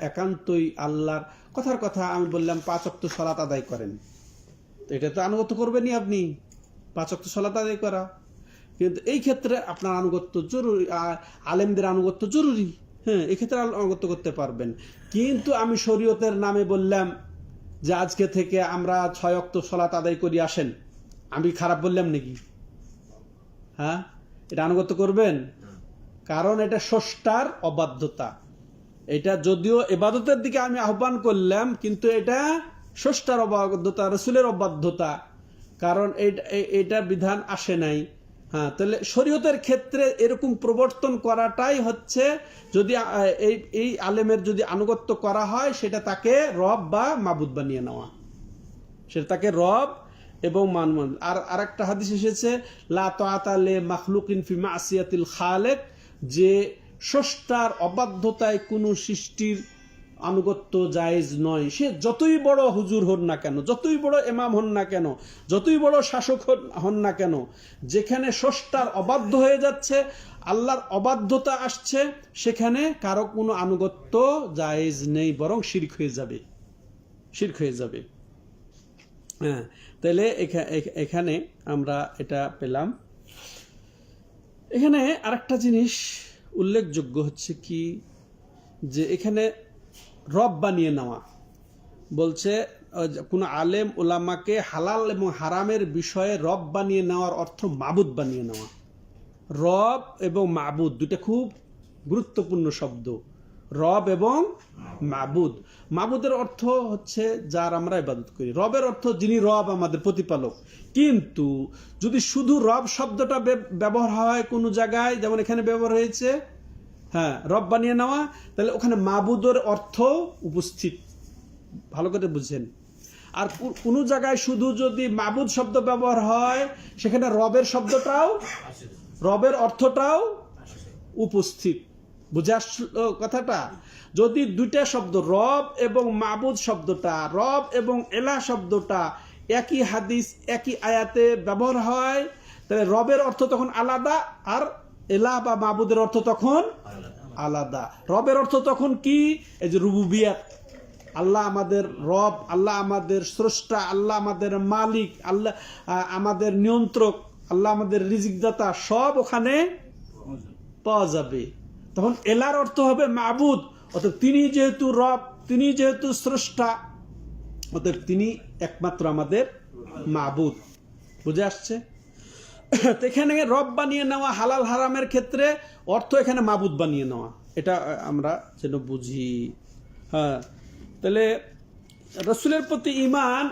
একান্তই আল্লাহর কথার কথা আমি বললাম 5 ওয়াক্ত সালাত আদায় করেন, তো এটা তো আনুগত্য করবেনই আপনি, 5 ওয়াক্ত সালাত আদায় করা। কিন্তু এই ক্ষেত্রে আপনার আনুগত্য জরুরি, আলেমদের আনুগত্য জরুরি। হ্যাঁ, এক্ষেত্রে আনুগত্য করতে পারবেন। কিন্তু আমি শরীয়তের নামে বললাম যে আজকে থেকে আমরা 6 ওয়াক্ত সালাত আদায় করি আসেন, আমি খারাপ বললাম নাকি? হ্যাঁ, এটা আনুগত্য করবেন? কারণ এটা স্রষ্টার অবাধ্যতা। এটা যদিও ইবাদতের দিকে আমি আহ্বান করলাম, কিন্তু এটা স্রষ্টার অবাধ্যতা, রাসূলের অবাধ্যতা। কারণ এটা বিধান আসে নাই। হ্যাঁ, তাহলে শরীয়তের ক্ষেত্রে এরকম প্রবর্তন করাটাই হচ্ছে, যদি এই আলেমের যদি আনুগত্য করা হয়, সেটা তাকে রব বা মাবুদ বানিয়ে নেওয়া, সেটা তাকে রব এবং মানমান। আর আরেকটা হাদিস এসেছে, লা তাআতা লি মাখলুকিন ফি মাসিয়াতিল খালিক, যে স্রষ্টার অবাধ্যতায় কোনো সৃষ্টির আনুগত্য জায়েজ নয়। সে যতই বড় হুজুর হন না কেন, যতই বড় ইমাম হন না কেন, যতই বড় শাসক হন না কেন, যেখানে স্রষ্টার অবাধ্য হয়ে যাচ্ছে, আল্লাহর অবাধ্যতা আসছে, সেখানে কারো কোনো আনুগত্য জায়েজ নেই, বরং শিরক হয়ে যাবে, শিরক হয়ে যাবে। হ্যাঁ, তাহলে এখানে আমরা এটা পেলাম। এখানে আরেকটা জিনিস উল্লেখযোগ্য হচ্ছে কি, যে এখানে রব বানিয়ে নেওয়া বলছে, কোন আলেম ওলামাকে হালাল এবং হারামের বিষয়ে রব বানিয়ে নেওয়ার অর্থ মাবুদ বানিয়ে নেওয়া। রব এবং মাবুদ দুটো খুব গুরুত্বপূর্ণ শব্দ, রব এবং মাবুদ। মাবুদের অর্থ হচ্ছে যার আমরা ইবাদত করি, রবের অর্থ যিনি রব, আমাদের প্রতিপালক। কিন্তু যদি শুধু রব শব্দটা ব্যবহার হয় কোনো জায়গায়, যেমন এখানে ব্যবহার হয়েছে, হ্যাঁ, রব বানিয়ে নেওয়া, তাহলে ওখানে মাবুদের অর্থ উপস্থিত, ভালো করে বুঝছেন। আর কোনো জায়গায় শুধু যদি মাবুদ শব্দ ব্যবহার হয়, সেখানে রবের শব্দটাও, রবের অর্থটাও উপস্থিত। বুঝে আসলো কথাটা? যদি দুইটা শব্দ, রব এবং মাবুদ শব্দটা, রব এবং এলা শব্দটা একই হাদিস একই আয়াতে ব্যবহার হয়, তাহলে রবের অর্থ তখন আলাদা, আর এলা বা মাবুদের অর্থ তখন আলাদা। রবের অর্থ তখন কি? এই যে রুবুবিয়াত, আল্লাহ আমাদের রব, আল্লাহ আমাদের স্রষ্টা, আল্লাহ আমাদের মালিক, আল্লাহ আমাদের নিয়ন্ত্রক, আল্লাহ আমাদের রিজিকদাতা, সব ওখানে পাওয়া যাবে। তখন এলার অর্থ হবে মাবুদ, অর্থাৎ তিনি যেহেতু রব, তিনি যেহেতু স্রষ্টা, অর্থাৎ তিনি একমাত্র আমাদের মাবুদ। বুঝে আসছে? এখানে রব বানিয়ে নেওয়া হালাল হারামের ক্ষেত্রে অর্থ এখানে মাবুদ বানিয়ে নেওয়া, এটা আমরা যেন বুঝি। হ্যাঁ, তাহলে রাসূলের প্রতি ঈমান,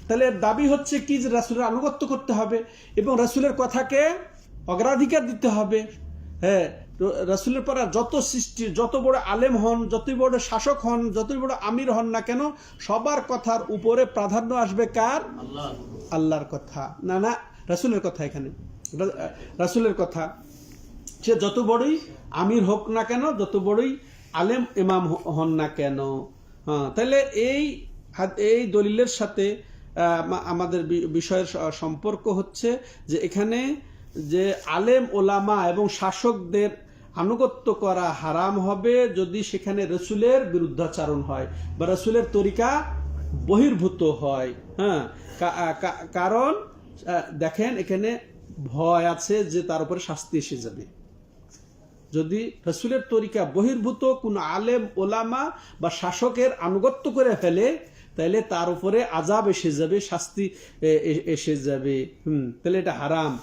তাহলে দাবি হচ্ছে কি, যে রাসূলের আনুগত্য করতে হবে এবং রাসূলের কথাকে অগ্রাধিকার দিতে হবে। হ্যাঁ, রাসূলের পরে যত সৃষ্টি, যত বড় আলেম হন, যতই বড় শাসক হন, যতই বড় আমির হন না কেন, সবার কথার উপরে প্রাধান্য আসবে কার? আল্লাহর কথা, না না রাসূলের কথা। এখানে রাসূলের কথা, সে যত বড়ই আমির হোক না কেন, যত বড়ই আলেম ইমাম হন না কেন। হ্যাঁ, তাহলে এই দলিলের সাথে আমাদের বিষয়ের সম্পর্ক হচ্ছে যে এখানে যে আলেম ওলামা এবং শাসকদের আনুগত্য করা হারাম হবে যদি সেখানে রাসূলের বিরুদ্ধাচরণ হয় বা রাসূলের তরিকা বহির্ভূত হয়। হ্যাঁ, কারণ দেখেন এখানে ভয় আছে যে তার উপরে শাস্তি এসে যাবে। যদি রাসূলের তরিকা বহির্ভূত কোন আলেম ওলামা বা শাসকের আনুগত্য করে ফেলে, তাহলে তার উপরে আযাব এসে যাবে, শাস্তি এসে যাবে। তাহলে এটা হারাম।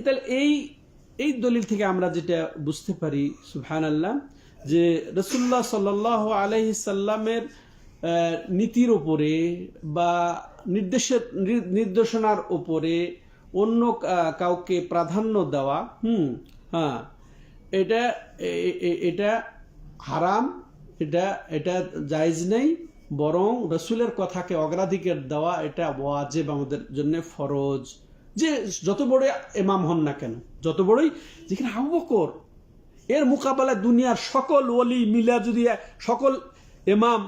তাহলে এই দলিল থেকে আমরা যেটা বুঝতে পারি, সুবহানাল্লাহ, যে রাসূলুল্লাহ সাল্লাল্লাহু আলাইহি সাল্লামের নীতির উপরে বা নির্দেশনার উপরে অন্য কাউকে প্রাধান্য দেওয়া, হ্যাঁ, এটা এটা হারাম, এটা এটা জায়েজ নেই, বরং রসুলের কথাকে অগ্রাধিকার দেওয়া এটা ওয়াজিব, আমাদের জন্য ফরজ। যে যত বড় ইমাম হন না কেন, যত বড়ই, যেখানে আবু বকর, এর মোকাবেলায় দুনিয়ার সকল ওলি মিলা যদি সকল ইমাম,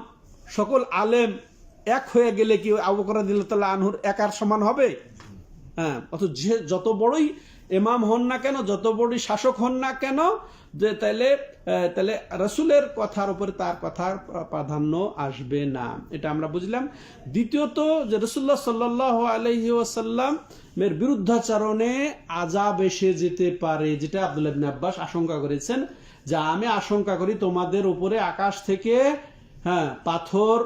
সকল আলেম এক হয়ে গেলে কি আবু বকর রাদিয়াল্লাহু আনহুর একার সমান হবে? হ্যাঁ, অথচ যে যত বড়ই ইমাম হন না কেন, যত বড়ই শাসক হন না কেন, যে তাহলে রসুলের কথার উপরে তার কথার প্রাধান্য আসবে না, এটা আমরা বুঝলাম। দ্বিতীয়ত, যে রাসূলুল্লাহ সাল্লাল্লাহু আলাইহি ওয়াসাল্লাম এর বিরুদ্ধাচরণে আযাব এসে যেতে পারে, যেটা আব্দুল্লাহ ইবনে আব্বাস আশঙ্কা করেছেন, যে আমি আশঙ্কা করি তোমাদের উপরে আকাশ থেকে পাথর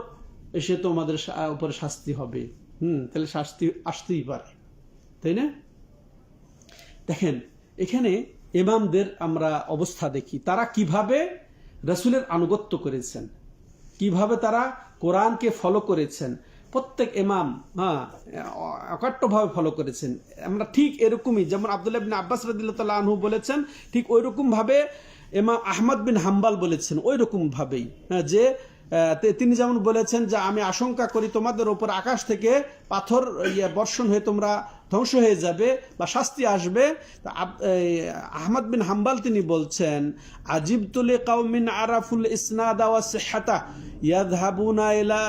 এসে তোমাদের উপরে শাস্তি হবে। তাহলে শাস্তি আসতেই পারে, তাই না? দেখেন, এখানে ইমামদের আমরা অবস্থা দেখি, তারা কিভাবে রাসূলের আনুগত্য করেছেন, কিভাবে তারা কোরআনকে ফলো করেছেন। প্রত্যেক ইমাম অকাট্যভাবে ফলো করেছেন। আমরা ঠিক এরকমই, যেমন আব্দুল্লাহ ইবনে আব্বাস রাদিয়াল্লাহু তাআলা আনহু বলেছেন, ঠিক ওই রকম ভাবে ইমাম আহমদ বিন হাম্বাল বলেছেন, ওই রকম ভাবেই, যে তিনি যেমন বলেছেন যে আমি আশঙ্কা করি তোমাদের উপর আকাশ থেকে পাথর বর্ষণ হয়ে তোমরা ধ্বংস হয়ে যাবে বা শাস্তি আসবে। আহমদ বিন হাম্বাল তিনি বলছেন, আজিবতু লিকাউমিন আরাফুল ইসনাদ ওয়া সিহহাতা ইয়াযহাবুনা ইলা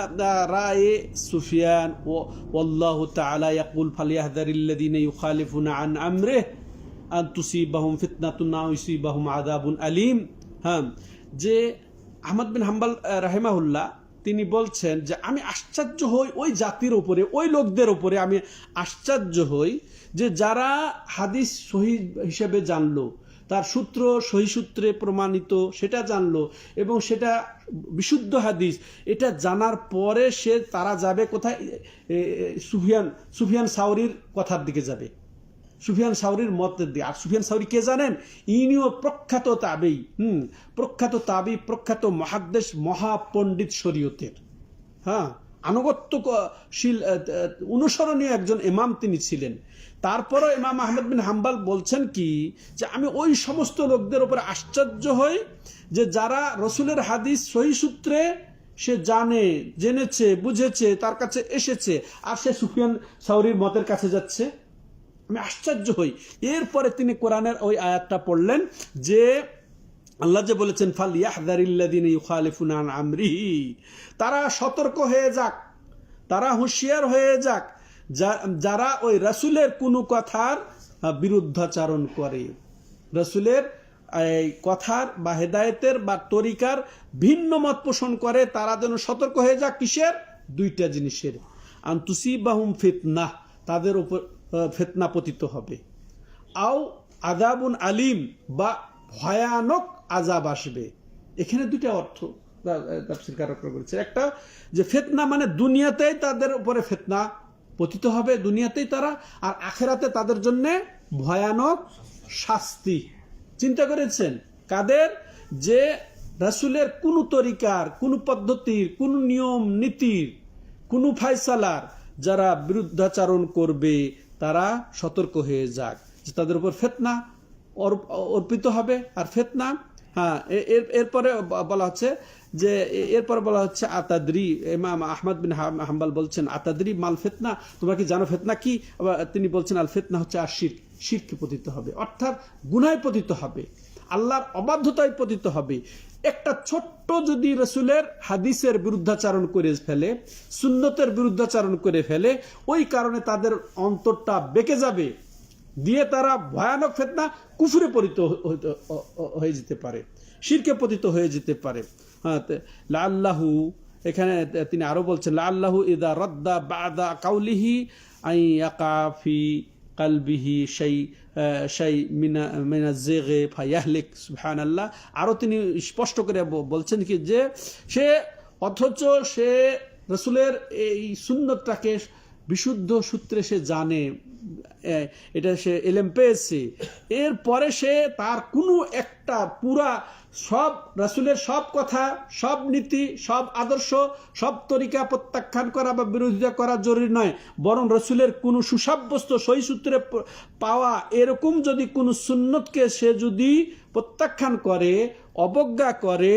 রাই সুফিয়ান ওয়াল্লাহু তাআলা ইয়াকুল ফালিয়াহযারিল্লাযিনা ইউখালিফুনা আন আমরিহি আন তুসিবাহুম ফিতনাতুন আও ইউসিবাহুম আযাবুন আলীম। হ্যাঁ, যে আহমদ বিন হাম্বাল রাহিমাহুল্লাহ তিনি বলছেন যে আমি আশ্চর্য হই ওই জাতির উপরে, ওই লোকদের উপরে আমি আশ্চর্য হই, যে যারা হাদিস সহি হিসেবে জানলো, তার সূত্র সহি সূত্রে প্রমাণিত সেটা জানলো, এবং সেটা বিশুদ্ধ হাদিস, এটা জানার পরে তারা যাবে কোথায়? সুফিয়ান সাউরির কথার দিকে যাবে, সুফিয়ান সাউরির মতের দিয়ে। আর সুফিয়ান সাউরি কে জানেন? ইনিও প্রখ্যাত তাবেই, প্রখ্যাত মুহাদ্দিস, মহাপণ্ডিত শরীয়তের, আনুগত্যশীল অনুসরণীয় একজন ইমাম তিনি ছিলেন। তারপরও ইমাম আহমদ বিন হাম্বাল বলছেন কি, যে আমি ওই সমস্ত লোকদের উপরে আশ্চর্য হই যে যারা রসুলের হাদিস সহি সূত্রে সে জেনেছে, বুঝেছে, তার কাছে এসেছে, আর সে সুফিয়ান সাউরির মতের কাছে যাচ্ছে। আমি আশ্চর্য হই। এরপরে তিনি কোরআনের ওই আয়াতটা পড়লেন, যে আল্লাহ যে বলেছেন ফালিয়াহযারিল্লাযিনা ইউখালিফুনা আন আমরিহি, তারা সতর্ক হয়ে যাক, তারা হুঁশিয়ার হয়ে যাক, যারা ওই রাসূলের কোনো কথার বিরুদ্ধাচরণ করে, রাসূলের এই কথার বা হেদায়েতের বা তরিকার ভিন্ন মত পোষণ করে, তারা যেন সতর্ক হয়ে যাক। কিসের? দুইটা জিনিসের। আন তুসিবাহুম ফিতনাহ, তাদের উপর ফিতনা পতিত হবে, আও আযাবুন আলীম, বা ভয়ানক আযাব আসবে। এখানে দুইটা অর্থ তাফসীরকারকরা বলেছে। একটা, যে ফিতনা মানে দুনিয়াতেই তাদের উপরে ফিতনা পতিত হবে, দুনিয়াতেই তারা, আর আখিরাতে তাদের জন্য ভয়ানক শাস্তি। চিন্তা করেছেন কাদের? যে রাসূলের কোন তরিকার, কোন পদ্ধতির, কোন নিয়ম নীতির, কোন ফায়সালার যারা বিরুদ্ধাচরণ করবে, তারা সতর্ক হয়ে যাক, যে তাদের উপর ফিতনা অর্পিত হবে। আর ফিতনা, এরপরে বলা হচ্ছে, যে এরপরে বলা হচ্ছে আতাদরি, ইমাম আহমদ বিন হাম্বাল বলছেন আতাদরি মাল ফিতনা, তোমরা কি জানো ফিতনা কি? তিনি বলছেন আল ফিতনা হচ্ছে আর শিরকে পতিত হবে, অর্থাৎ গুনায় পতিত হবে, আল্লাহর অবাধ্যতায় পতিত হবে। একটা ছোট্ট যদি রাসূলের হাদিসের বিরুদ্ধাচরণ করে ফেলে, সুন্নতের বিরুদ্ধাচরণ করে ফেলে, ওই কারণে তাদের অন্তরটা বেঁকে যাবে, দিয়ে তারা ভয়ানক ফিতনা, কুফরে পতিত হয়ে যেতে পারে, শিরকে পতিত হয়ে যেতে পারে। লাআল্লাহু, এখানে তিনি আরো বলছেন, লাআল্লাহু ইযা রাদ্দা বাদা কাউলিহি আই ইয়াকা ফি কালবিহি শাই মিনা যিগি ফায়াহলিক। সুবহানাল্লাহ। আরো তিনি স্পষ্ট করে বলছেন কি, যে সে অথচ সে রাসূলের এই সুন্নতটাকে বিশুদ্ধ সূত্রে সে জানে, এটা সে এলেম পেয়েছে, এরপরে সে তার কোনো একটা পুরা সব রাসূলের সব কথা, সব নীতি, সব আদর্শ, সব তরিকা প্রত্যাখ্যান করা বা বিরোধিতা করা জরুরি নয়, বরং রাসূলের কোনো সুসাব্যস্ত সহি সূত্রে পাওয়া এরকম যদি কোনো সুন্নতকে সে যদি প্রত্যাখ্যান করে, অবজ্ঞা করে,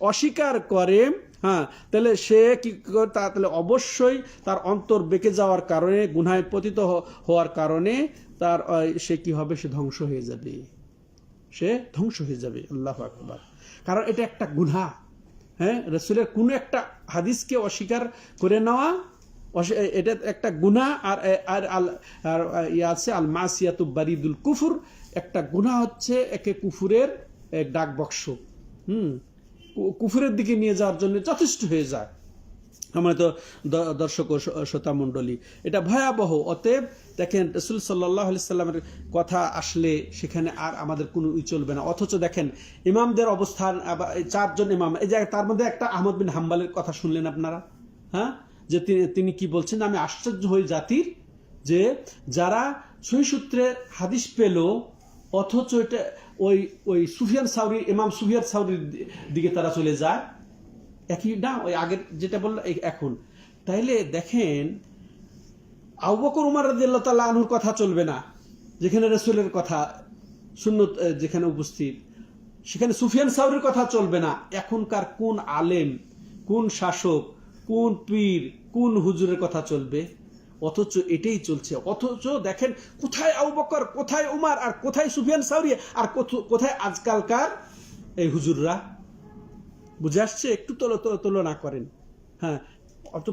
অস্বীকার করে, হ্যাঁ, তাহলে সে কি তাহলে অবশ্যই তার অন্তর বেঁকে যাওয়ার কারণে, গুনাহে পতিত হওয়ার কারণে তার সে কি হবে, সে ধ্বংস হয়ে যাবে, সে ধ্বংস হয়ে যাবে। আল্লাহু আকবার। কারণ এটা একটা গুনাহ। হ্যাঁ, রাসূলের কোনো একটা হাদিসকে অস্বীকার করে নেওয়া, এটা একটা গুনাহ। আর আছে আল মাসিয়াতু বারিদুল কুফর, একটা গুনাহ হচ্ছে একে কুফুরের ডাক বক্স, কুফুরের দিকে নিয়ে যাওয়ার জন্য যথেষ্ট হয়ে যায়। আমরা তো দর্শক ও শ্রোতা মণ্ডলী, এটা ভয়াবহ। অতএব দেখেন, রাসূল সাল্লাল্লাহু আলাইহি সাল্লামের কথা আসলে সেখানে আর আমাদের কোনো চলবে না। অথচ দেখেন ইমামদের অবস্থান, চারজন ইমাম, এই জায়গায় তার মধ্যে একটা আহমদ বিন হাম্বলের কথা শুনলেন আপনারা, হ্যাঁ, যে তিনি কি বলছেন, আমি আশ্চর্য হই জাতির যে যারা সহিহ সূত্রে হাদিস পেল, অথচ এটা ওই সুফিয়ান সাউরি, ইমাম সুফিয়ান সাউরির দিকে তারা চলে যায়, একই না ওই আগের যেটা বললো এখন। তাইলে দেখেন, আবু বকর উমর রাদিয়াল্লাহু তাআলা আনহুর কথা চলবে না যেখানে রাসূলের কথা সুন্নত যেখানে উপস্থিত, সেখানে সুফিয়ান সাউরির কথা চলবে না। এখনকার কোন আলেম, কোন শাসক, কোন পীর, কোন হুজুরের কথা চলবে? অথচ এটাই চলছে। অথচ দেখেন, কোথায় আবু বকর, কোথায় উমর, আর কোথায় সুফিয়ান সাউরি, আর কোথায় আজকালকার এই হুজুররা? বুঝে আসছে? একটু তুলনা করেন। হ্যাঁ, অত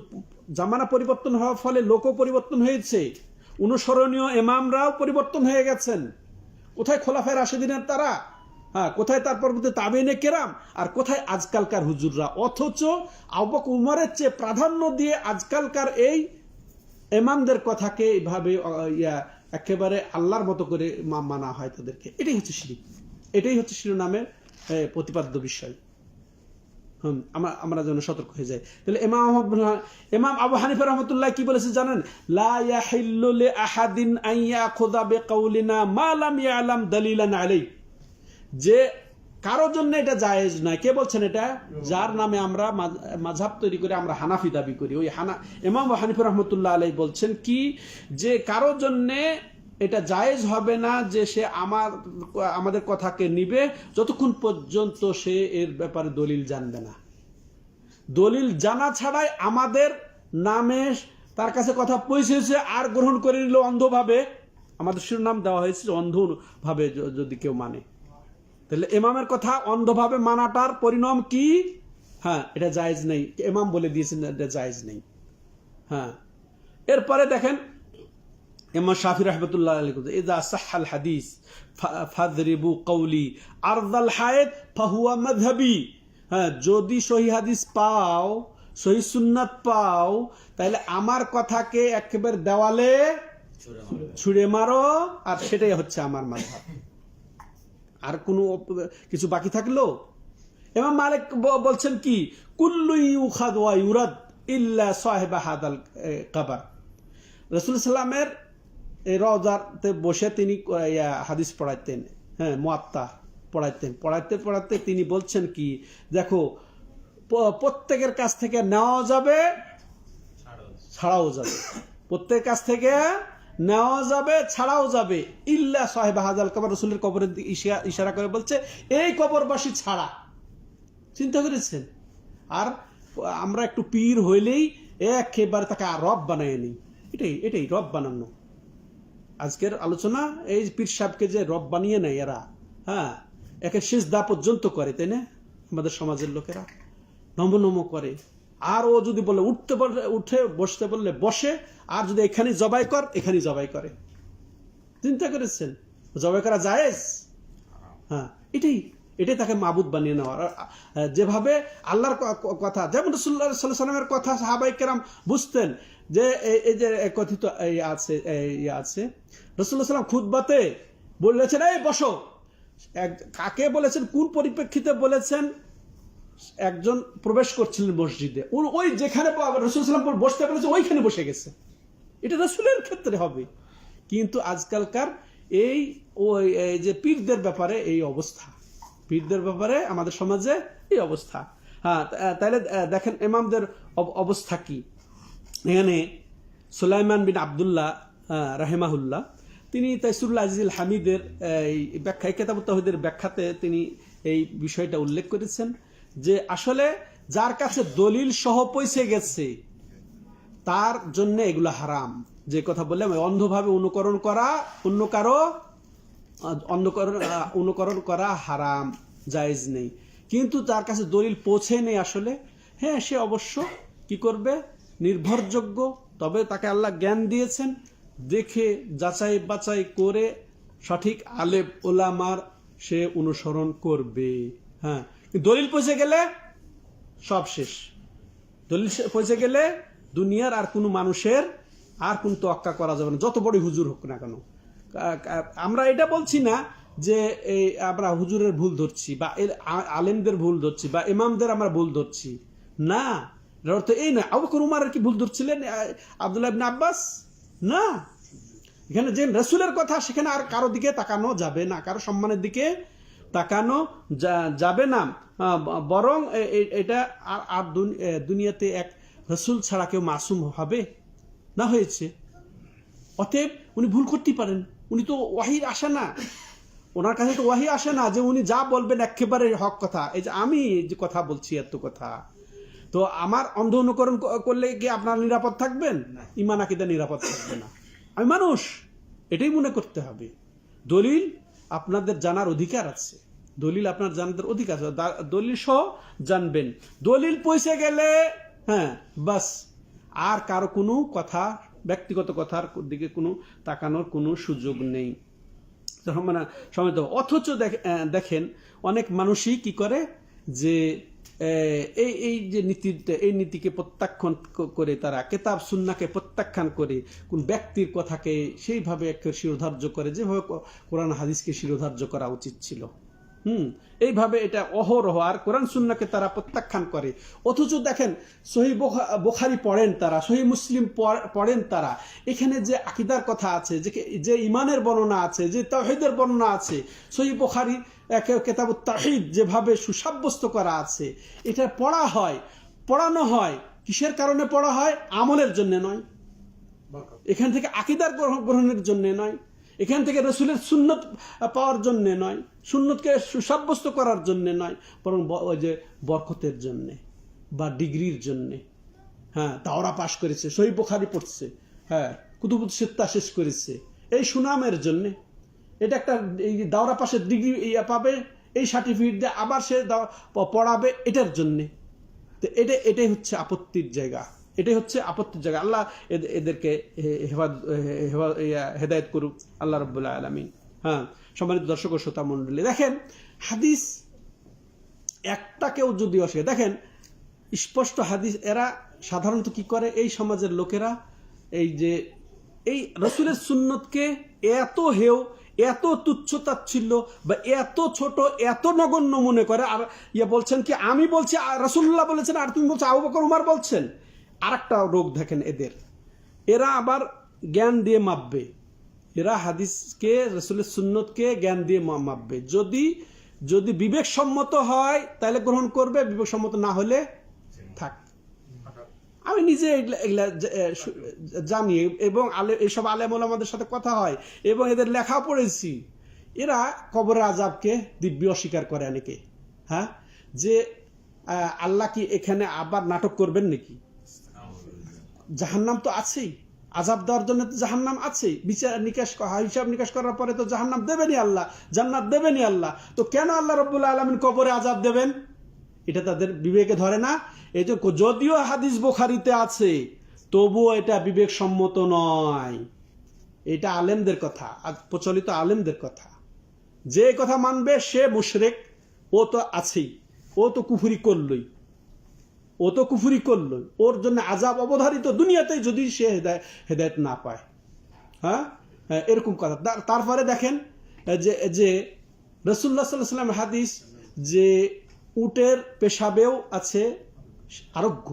জামানা পরিবর্তন হওয়ার ফলে লোকও পরিবর্তন হয়েছে, অনুসরণীয় ইমামরাও পরিবর্তন হয়ে গেছেন। কোথায় খোলাফায়ে রাশিদিনের তারা, হ্যাঁ, কোথায় তার পরবর্তী তাবেঈনে কেরাম, আর কোথায় আজকালকার হুজুররা? অথচ আবু বকর উমরের চেয়ে প্রাধান্য দিয়ে আজকালকার এই ইমামদের কথাকে এইভাবে একেবারে আল্লাহর মতো করে মানা হয় তাদেরকে। এটাই হচ্ছে শিরক, এটাই হচ্ছে শিরোনামের প্রতিপাদ্য বিষয়। আমরা যেন সতর্ক হয়ে যাই। তাহলে ইমাম আবু হানিফা রাহমাতুল্লাহ কি বলেছে জানেন? লা ইয়াহিল্লু লিআহাদিন আন ইয়াখুযা বিকাউলিনা মা লাম ইয়ালাম দালিলান আলাইহি, যে কারো জন্য এটা জায়েজ নয়। কে বলছেন এটা? যার নামে আমরা মাযহাব তৈরি করে আমরা হানাফি দাবি করি। ওই ইমাম আবু হানিফা রাহমাতুল্লাহ আলাইহি বলছেন কি, যে কারো জন্য এটা জায়েজ হবে না যে সে আমাদের কথাকে নিবে যতক্ষণ পর্যন্ত সে এর ব্যাপারে দলিল জানবে না। দলিল জানা ছাড়াই আমাদের নামে তার কাছে কথা পৌঁছেছে আর গ্রহণ করে নিল অন্ধভাবে। আমাদের শিরোনাম দেওয়া হয়েছে অন্ধভাবে যদি কেউ মানে, তাহলে ইমামের কথা অন্ধভাবে মানাটার পরিণাম কি? হ্যাঁ, এটা জায়েজ নেই। ইমাম বলে দিয়েছেন এটা জায়েজ নেই। হ্যাঁ, এরপরে দেখেন ইমাম শাফি রাহমাতুল্লাহ আলাইহি, ইযা সাহহাল হাদিস ফাদরিবু কওলি আরদাল হায়াত ফাহুয়া মাযহাবি। হ্যাঁ, যদি সহিহ হাদিস পাও, সহিহ সুন্নাত পাও, তাহলে আমার কথাকে একেবারে দেওয়ালে ছুঁড়ে মারো, আর সেটাই হচ্ছে আমার মাযহাব। আর কোনো কিছু বাকি থাকলো? ইমাম মালিক বলছেন কি, কুল্লু ইউখাদ ওয়া ইউরাদ ইল্লা সাহিবা হাদাল কবর। রাসূল সাল্লামের এই রওজাতে বসে তিনি হাদিস পড়াইতেন, হ্যাঁ, মুয়াত্তা পড়াইতে তিনি বলছেন কি, দেখো, প্রত্যেকের কাছ থেকে নেওয়া যাবে, ছাড়াও যাবে, প্রত্যেকের কাছ থেকে নেওয়া যাবে, ছাড়াও যাবে, ইল্লা সাহিবা হাদাল কবর। রাসূলের কবরের দিকে ইশারা করে বলছে এই কবরবাসী ছাড়া। চিন্তা করেছেন? আর আমরা একটু পীর হইলেই একেবারে তাকে রব বানায় নিই। এটাই রব বানানো। আজকের আলোচনা এই পীর সাহেবকে যে রব বানিয়ে নেয় এরা, হ্যাঁ, একে সিজদা পর্যন্ত করে, তাই না? আমাদের সমাজের লোকেরা নম করে। আর ও যদি বলে উঠে বসতে বললে বসে, আর যদি এখানে জবাই কর, এখানে জবাই করে। চিন্তা করেছেন? জবাই করা জায়েজ? হ্যাঁ, এটাই তাকে মাবুদ বানিয়ে নেওয়া। যেভাবে আল্লাহর কথা, যেমন রাসূলুল্লাহ সাল্লাল্লাহু আলাইহি ওয়াসাল্লামের কথা সাহাবায়ে কেরাম বুঝতেন, যে এই যে কথিত আছে রাসূলুল্লাহ সাল্লাল্লাহু খুতবাতে বলেছেন এই বসো। কাকে বলেছেন, কোন পরিপ্রেক্ষিতে বলেছেন? একজন প্রবেশ করছিলেন মসজিদে, ওই যেখানে রাসূল সাল্লাল্লাহু আলাইহি ওয়াসাল্লাম বসতে বলেছে ওইখানে বসে গেছে। এটা রাসূলের ক্ষেত্রে হবে। কিন্তু আজকালকার এই যে পীরদের ব্যাপারে এই অবস্থা, পীরদের ব্যাপারে আমাদের সমাজে এই অবস্থা। হ্যাঁ, তাহলে দেখেন ইমামদের অবস্থা কি। এখানে সুলাইমান বিন আব্দুল্লাহ রাহিমাহুল্লাহ তিনি তাইসুরুল আজিজুল হামিদের এই ব্যাখ্যায় কিতাবুত তাওহীদের ব্যাখ্যাতে তিনি এই বিষয়টা উল্লেখ করেছেন যে আসলে যার কাছে দলিল সহ পৌঁছে গেছে তার জন্য এগুলো হারাম। যে কথা বললাম, অন্ধভাবে অনুকরণ করা, অন্য কারো অনুকরণ করা হারাম, জায়েজ নেই। কিন্তু তার কাছে দলিল পৌঁছে নেই আসলে, হ্যাঁ সে অবশ্য কি করবে, নির্ভরযোগ্য, তবে তাকে আল্লাহ জ্ঞান দিয়েছেন, দেখে যাচাই বাছাই করে সঠিক আলেম ওলামার সে অনুসরণ করবে। হ্যাঁ, দলিল পৌঁছে গেলে সব শেষ। দলিল পৌঁছে গেলে দুনিয়ার আর কোনো মানুষের আর কোন তোয়াক্কা করা যাবে না, যত বড় হুজুর হোক না কেন। আমরা এটা বলছি না যে এই আমরা হুজুরের ভুল ধরছি বা আলেমদের ভুল ধরছি বা ইমামদের আমরা ভুল ধরছি না, এর অর্থ এই না। আবু বকর উমর কি ভুল ধরছিলেন আব্দুল্লাহ ইবনে আব্বাস? না, এখানে যে রাসূলের কথা সেখানে আর কারো দিকে তাকানো যাবে না, কারো সম্মানের দিকে তাকানো যাবে না, বরং এটা আর দুনিয়াতে এক রাসূল ছাড়া কেউ মাসুম হবে না হয়েছে। অতএব উনি ভুল করতে পারেন, উনি তো ওয়াহি আসে না, ওনার কাছে তো ওয়াহি আসে না যে উনি যা বলবেন একেবারে হক কথা। এই যে আমি যে কথা বলছি এত কথা, তো আমার অন্ধ অনুকরণ করলে কি আপনার নিরাপদ থাকবেন? ঈমান আকীদা নিরাপদ থাকবে না। আমি মানুষ, এটাই মনে করতে হবে। দলিল আপনাদের জানার অধিকার আছে, দলিল আপনার জানার অধিকার আছে, দলিল সহ জানবেন। দলিল পৌঁছে গেলে হ্যাঁ বাস, আর কারো কোনো কথা, ব্যক্তিগত কথার দিকে কোনো তাকানোর কোনো সুযোগ নেই। অথচ দেখেন অনেক মানুষই কি করে যে এই যে এই নীতিকে প্রত্যাখ্যান করে, তারা কিতাব সুন্নাহকে প্রত্যাখ্যান করে কোন ব্যক্তির কথাকে সেইভাবে শিরোধার্য করে যেভাবে কোরআন হাদিসকে শিরোধার্য করা উচিত ছিল। এইভাবে এটা অহরহ আর কোরআন সুন্নাহকে তারা প্রত্যাখ্যান করে। অথচ দেখেন সহিহ বুখারী পড়েন তারা, সহিহ মুসলিম পড়েন তারা, এখানে যে আকীদার কথা আছে, যে ঈমানের বর্ণনা আছে, যে তাওহীদের বর্ণনা আছে, সহিহ বুখারী কিতাবুত তাওহীদ যেভাবে সুসাব্যস্ত করা আছে, এটা পড়ানো হয় কিসের কারণে পড়া হয়? আমলের জন্য নয়, এখান থেকে আকীদার গ্রহণের জন্য নয়, এখান থেকে রাসূলের সুন্নত পাওয়ার জন্য নয়, সুন্নতকে সুসাব্যস্ত করার জন্য নয়, বরং ওই যে বরকতের জন্য বা ডিগ্রির জন্য। হ্যাঁ, দাওরা পাশ করেছে, সহিহ বুখারী পড়ছে, হ্যাঁ কুতুবুস সিত্তা শেষ করেছে, এই সুনামের জন্য। এটা একটা এই দাওরা পাশের ডিগ্রি পাবে, এই সার্টিফিকেট দিয়ে আবার সে পড়াবে, এটার জন্যে। তো এটাই হচ্ছে আপত্তির জায়গা, এটাই হচ্ছে আপত্তির জায়গা। আল্লাহ এদেরকে হেদায়েত করুক আল্লাহ রাব্বুল আলামিন। হ্যাঁ, সম্মানিত দর্শক ও শ্রোতা মণ্ডলী, দেখেন হাদিস একটা কেউ যদি অস্বীকার, দেখেন স্পষ্ট হাদিস, এরা সাধারণত কি করে, এই সমাজের লোকেরা এই যে এই রাসূলের সুন্নতকে এত হেয়, এত তুচ্ছ তাচ্ছিল্য বা এত ছোট, এত নগণ্য মনে করে। আর বলছেন কি আমি বলছি রাসূলুল্লাহ বলেছেন, আর তুমি বলছো আবু বকর উমর বলছেন। আর একটা রোগ দেখেন এদের, এরা আবার জ্ঞান দিয়ে মাপবে, এরা হাদিসকে রাসূলের সুন্নতকে জ্ঞান দিয়ে মাপবে। যদি বিবেকসম্মত হয় তাহলে গ্রহণ করবে, বিবেকসম্মত না হলে থাক। আমি নিজে এগুলা জানি এবং এইসব আলেম ওলামাদের সাথে কথা হয় এবং এদের লেখা পড়েছি। এরা কবরের আযাবকে দিব্য অস্বীকার করে অনেকে। হ্যাঁ, যে আল্লাহ কি এখানে আবার নাটক করবেন নাকি? জাহান্নাম তো আছেই, আযাব দেওয়ার জন্য তো জাহান্নাম আছেই, বিচার নিকাশ হিসাব নিকাশ করার পরে তো জাহান্নাম দেবেনই আল্লাহ, জান্নাত দেবেনই আল্লাহ। তো কেন আল্লাহ রাব্বুল আলামিন কবরে আযাব দেবেন? এটা তাদের বিবেকে ধরে না। এই যে যদিও হাদিস বুখারীতে আছে, তবুও এটা বিবেকসম্মত নয়। এটা আলেমদের কথা, প্রচলিত আলেমদের কথা। যে কথা মানবে সে মুশরিক, ও তো আছেই, ও তো কুফরি করলই, ওর জন্য আযাব অবধারিত দুনিয়াতেই, যদি সে হেদায়েত না পায়। হ্যাঁ, এরকম কথা। তারপরে দেখেন যে রাসূলুল্লাহ সাল্লাল্লাহু আলাইহি ওয়াসাল্লাম হাদিস যে উটের পেশাবেও আছে আরোগ্য,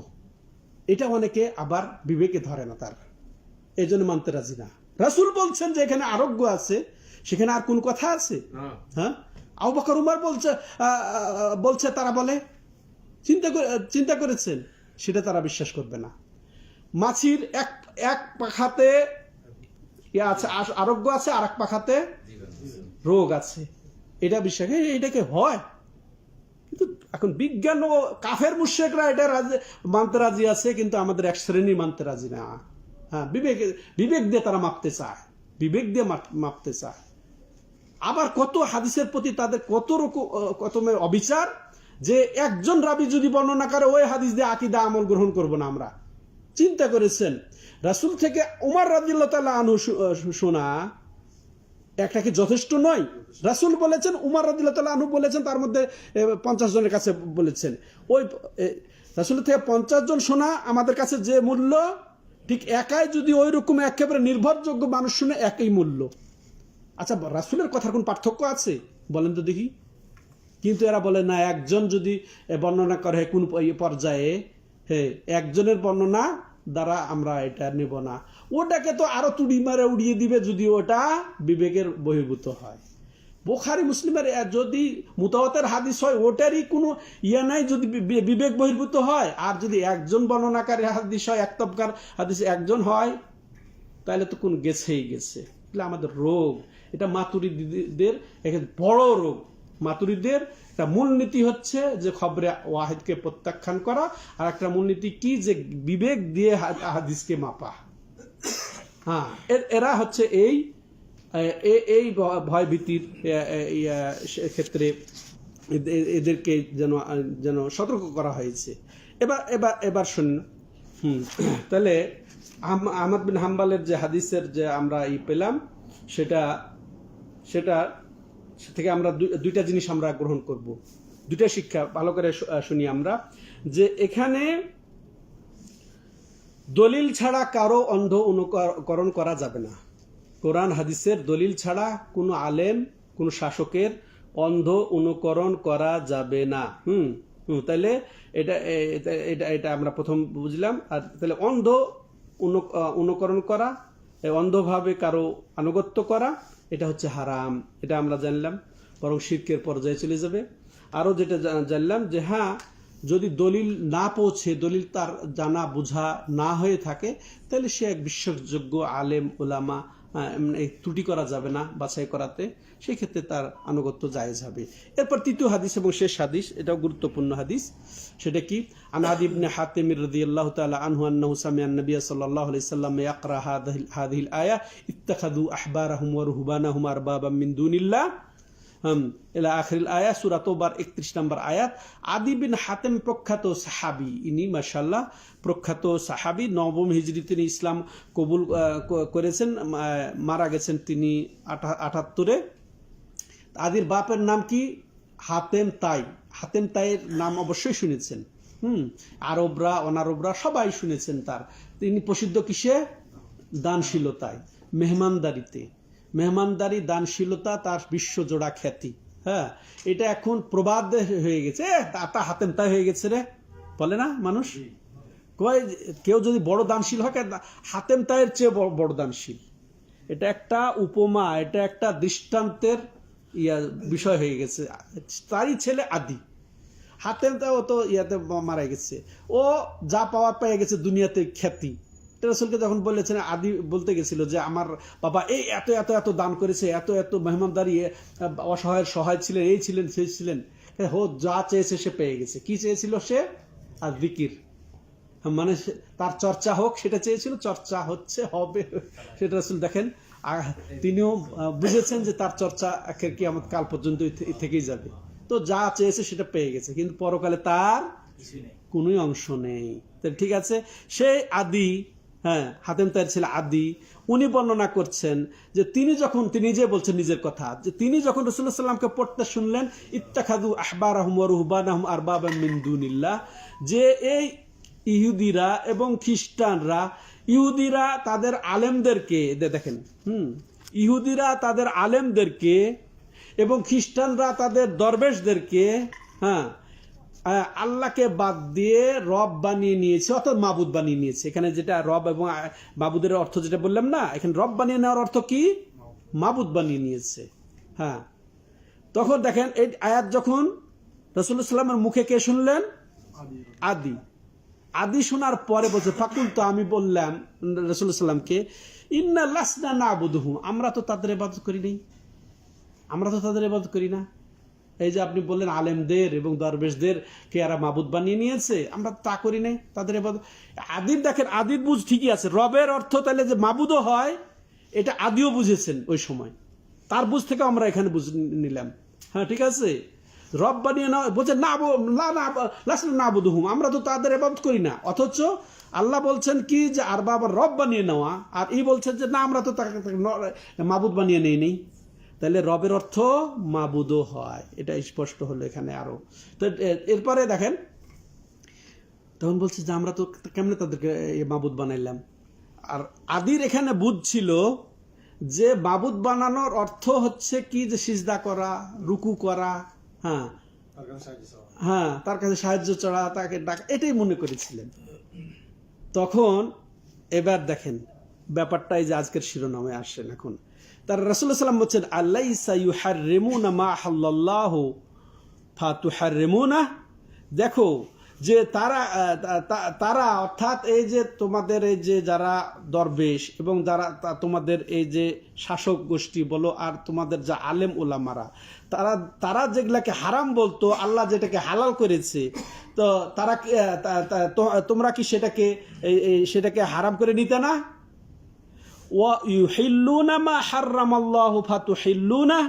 এটা অনেকে আবার বিবেকে ধরে না। তার এই জন্য মানতে রাজি না। রাসূল বলছেন যে এখানে আরোগ্য আছে, সেখানে আর কোন কথা আছে? হ্যাঁ, আবু বকর উমর বলছে তারা বলে চিন্তা করেছেন, সেটা তারা বিশ্বাস করবে না। মাছির এক পাখাতে আছে আরোগ্য আছে, আর এক পাখাতে রোগ আছে, এটা বিশ্বাস, এটাকে হয়। কিন্তু এখন বিজ্ঞান ও কাফের মুশরিকরা এটা মানতে রাজি আছে, কিন্তু আমাদের এক শ্রেণী মানতে রাজি না। হ্যাঁ, বিবেক দিয়ে তারা মাপতে চায়, বিবেক দিয়ে মাপতে চায়। আবার কত হাদিসের প্রতি তাদের কত রকমের অবিচার, যে একজন রাবি যদি বর্ণনা করে ওই হাদিস দিয়ে আকীদা আমল গ্রহণ করব না আমরা। চিন্তা করেছেন, রাসূল থেকে উমর রাদিয়াল্লাহু তাআলা আনহু শোনা একটা কি যথেষ্ট নয়? রাসূল বলেছেন, উমর রাদিয়াল্লাহু তাআলা আনহু বলেছেন, তার মধ্যে 50 জনের কাছে বলেছেন। ওই রাসূল থেকে 50 জন শোনা আমাদের কাছে যে মূল্য, ঠিক একাই যদি ওই রকম একেবারে নির্ভরযোগ্য মানুষ শুনে একই মূল্য। আচ্ছা, রাসূলের কথার কোন পার্থক্য আছে বলেন তো দেখি? কিন্তু এরা বলে না, একজন যদি বর্ণনা করে কোন পর্যায়ে, হ্যাঁ, একজনের বর্ণনা দ্বারা আমরা এটা নেব না, ওটাকে তো আরো তুড়ি মারে উড়িয়ে দিবে যদি ওটা বিবেকের বহির্ভূত হয়। বুখারী মুসলিমের যদি মুতাওয়াতির হাদিস হয়, ওটারই কোনো ইয়া নাই যদি বিবেক বহির্ভূত হয়। আর যদি একজন বর্ণনাকারী হাদিস হয়, এক তবকার হাদিস একজন হয়, তাহলে তো কোন গেছেই গেছে। আমাদের রোগ এটা, মাতুরিদীদের বড় রোগ। মাতুরিদের একটা মূলনীতি হচ্ছে যে খবরে ওয়াহিদকে প্রত্যাখ্যান করা, আর একটা মূলনীতি কি, যে বিবেক দিয়ে হাদিসকে মাপা। হ্যাঁ, এরা হচ্ছে এই ভয় ভীতির ক্ষেত্রে এদেরকে যেন সতর্ক করা হয়েছে। এবার শুনুন। তাহলে আহমদ বিন হাম্বলের যে হাদিসের যে আমরা পেলাম, সেটা থেকে আমরা দুইটা জিনিস আমরা গ্রহণ করব, দুইটা শিক্ষা ভালো করে শুনি আমরা। যে এখানে দলিল ছাড়া কারো অন্ধ অনুকরণ করা যাবে না। কোরআন হাদিসের দলিল ছাড়া কোনো আলেম, কোনো শাসকের অন্ধ অনুকরণ করা যাবে না। তাহলে এটা আমরা প্রথম বুঝলাম। আর তাহলে অন্ধ অনুকরণ করা, অন্ধভাবে কারো আনুগত্য করা, এটা হচ্ছে হারাম, এটা আমরা জানলাম, বরং শিরকের পর্যায়ে চলে যাবে। আরো যেটা জানলাম যে হ্যাঁ, যদি দলিল না পৌঁছে, দলিল তার জানা বোঝা না হয়ে থাকে, তাহলে সে এক বিশ্বাসযোগ্য আলেম ওলামা, ত্রুটি করা যাবে না বাছাই করাতে, সেই ক্ষেত্রে তার আনুগত্য জায়েজ হবে। এরপর তৃতীয় হাদিস এবং শেষ হাদিস, এটাও গুরুত্বপূর্ণ হাদিস। সেটা কি? আন আদি ইবনে হাতিম রাদিয়াল্লাহু তাআলা আনহু আন্নাহু সামিআ আন-নবী সাল্লাল্লাহু আলাইহি ওয়াসাল্লাম ইয়াকরা হাযিহিল আয়া ইত্তাখাযু আহবারাহুম ওয়া রুহবানাহুম আরবাবাম মিন দুনিল্লাহ ইলা আখিরিল আয়া, সূরা তাওবার 31 নম্বর আয়াত। আদি বিন হাতিম প্রখ্যাত সাহাবী, ইনি মাশাআল্লাহ প্রখ্যাত সাহাবী। 9ম হিজরিতে তিনি ইসলাম কবুল করেছেন, মারা গেছেন তিনি 78-এ। আদির বাপের নাম কি? হাতেম তাই। হাতেম তাইয়ের নাম অবশ্যই শুনেছেন। আরবরা অনারবরা সবাই শুনেছেন তার। তিনি প্রসিদ্ধ কিসে? দানশীলতায়, মেহমানদারি, দানশীলতা তার বিশ্বজোড়া খ্যাতি। হ্যাঁ, এটা এখন প্রবাদ হয়ে গেছে, তা হাতেম তাই হয়ে গেছে রে, বলে না মানুষ। কেউ যদি বড় দানশীল হয়, হাতেম তাইয়ের চেয়ে বড় দানশীল। এটা একটা উপমা, এটা একটা দৃষ্টান্তের বিষয় হয়ে গেছে। তারই ছেলে আদি। হাতেম তাই ও তো মারা গেছে, ও যা পাওয়ার পেয়ে গেছে দুনিয়াতে খ্যাতি। রাসূলকে যখন বলেছেন, আদি বলতে গেছিল যে আমার বাবা এই এত এত এত দান করেছে, এত এত মেহমানদারি, অসহায়ের সহায় ছিলেন, এই ছিলেন সেই ছিলেন, যা চেয়েছে সে পেয়ে গেছে। কি চেয়েছিল সে? আর জিকির, মানে তার চর্চা হোক সেটা চেয়েছিল, চর্চা হচ্ছে, হবে সেটা রাসূল দেখেন। তিনিও বুঝেছেন যে তার চর্চা কিয়ামত কাল পর্যন্ত থেকেই যাবে। তো যা চেয়েছে সেটা পেয়ে গেছে, কিন্তু পরকালে তার কোনো অংশ নেই। ঠিক আছে, সে আদি, হ্যাঁ, হাতেম তাইয়ের ছেলে আদি, উনি বর্ণনা করছেন যে তিনি নিজে বলছেন নিজের কথা, যে তিনি যখন রাসূলুল্লাহ সাল্লাল্লাহু আলাইহি ওয়াসাল্লামকে পড়তে শুনলেন, ইত্তাখাযু আহবারাহুম ওয়া রুহবানাহুম আরবাবাম মিন দুনিল্লাহ, যে এই ইহুদিরা এবং খ্রিস্টানরা, ইহুদিরা তাদের আলেমদেরকে দেখেন, ইহুদিরা তাদের আলেমদেরকে এবং খ্রিস্টানরা তাদের দরবেশদেরকে, হ্যাঁ, আল্লাহকে বাদ দিয়ে রব বানিয়ে নিয়েছে, অর্থাৎ মাবুদ বানিয়ে নিয়েছে। এখানে যেটা রব এবং মাবুদের অর্থ যেটা বললাম না, এখানে রব বানিয়ে নেওয়ার অর্থ কি? মাবুদ বানিয়ে নিয়েছে। হ্যাঁ, তখন দেখেন এই আয়াত যখন রাসূলুল্লাহ সাল্লামের মুখে কে শুনলেন? আদি শোনার পরে বলছে ফাকুল, তো আমি বললাম রাসূলুল্লাহ সাল্লামকে, ইন্না লাসনা নাবুদুহু, আমরা তো তাদের ইবাদত করি নাই, আমরা তো তাদের ইবাদত করি না। এই যে আপনি বললেন আলেমদের এবং দরবেশদের কে এরা মাবুদ বানিয়ে নিয়েছে, আমরা তা করি নাই তাদের ইবাদত। আদির দেখেন, আদির বুঝ ঠিকই আছে, রবের অর্থ তাহলে যে মাবুদও হয়, এটা আদিও বুঝেছেন ওই সময়, তার বুঝ থেকে আমরা এখানে বুঝ নিলাম। হ্যাঁ, ঠিক আছে, রব বানিয়ে নেওয়া বলছে না বুধুহুম, আমরা তো তাদের ইবাদত করি না। অথচ আল্লাহ বলছেন কি যে আর বাবা রব বানিয়ে নেওয়া, আর ই বলছেন যে না আমরা তো তাকে মাবুদ বানিয়ে নেই। তাহলে রবের অর্থ মাবুদও হয়, এটা স্পষ্ট হলো এখানে আরো। তো এরপরে দেখেন, তখন বলছে যে আমরা তো কেমনে তাদেরকে মাবুদ বানাইলাম। আর আদির এখানে বুঝছিল যে মাবুদ বানানোর অর্থ হচ্ছে কি, যে সিজদা করা, রুকু করা, হ্যাঁ হ্যাঁ, তার কাছে সাহায্য চাওয়া, তাকে ডাকা, এটাই মনে করেছিলেন। তখন এবার দেখেন ব্যাপারটা এই যে আজকের শিরোনামে আসছেন এখন, তার রাসূলুল্লাহ সাল্লাল্লাহু আলাইহি ওয়াসাল্লাম বলছেন আলাইসা ইউহাররিমুনা মা হাল্লাল্লাহু ফাতুহাররিমুনা, দেখো যে তারা অর্থাৎ এই যে তোমাদের এই যে যারা দরবেশ এবং যারা তোমাদের এই যে শাসক গোষ্ঠী বলো, আর তোমাদের যা আলেম ওলামারা, তারা যেগুলাকে হারাম বলতো, আল্লাহ যেটাকে হালাল করেছে, তো তারা তোমরা কি সেটাকে হারাম করে নিতে না? ওয়া ইউহিল্লুনা মা হাররামাল্লাহু ফাতুহিল্লুনা,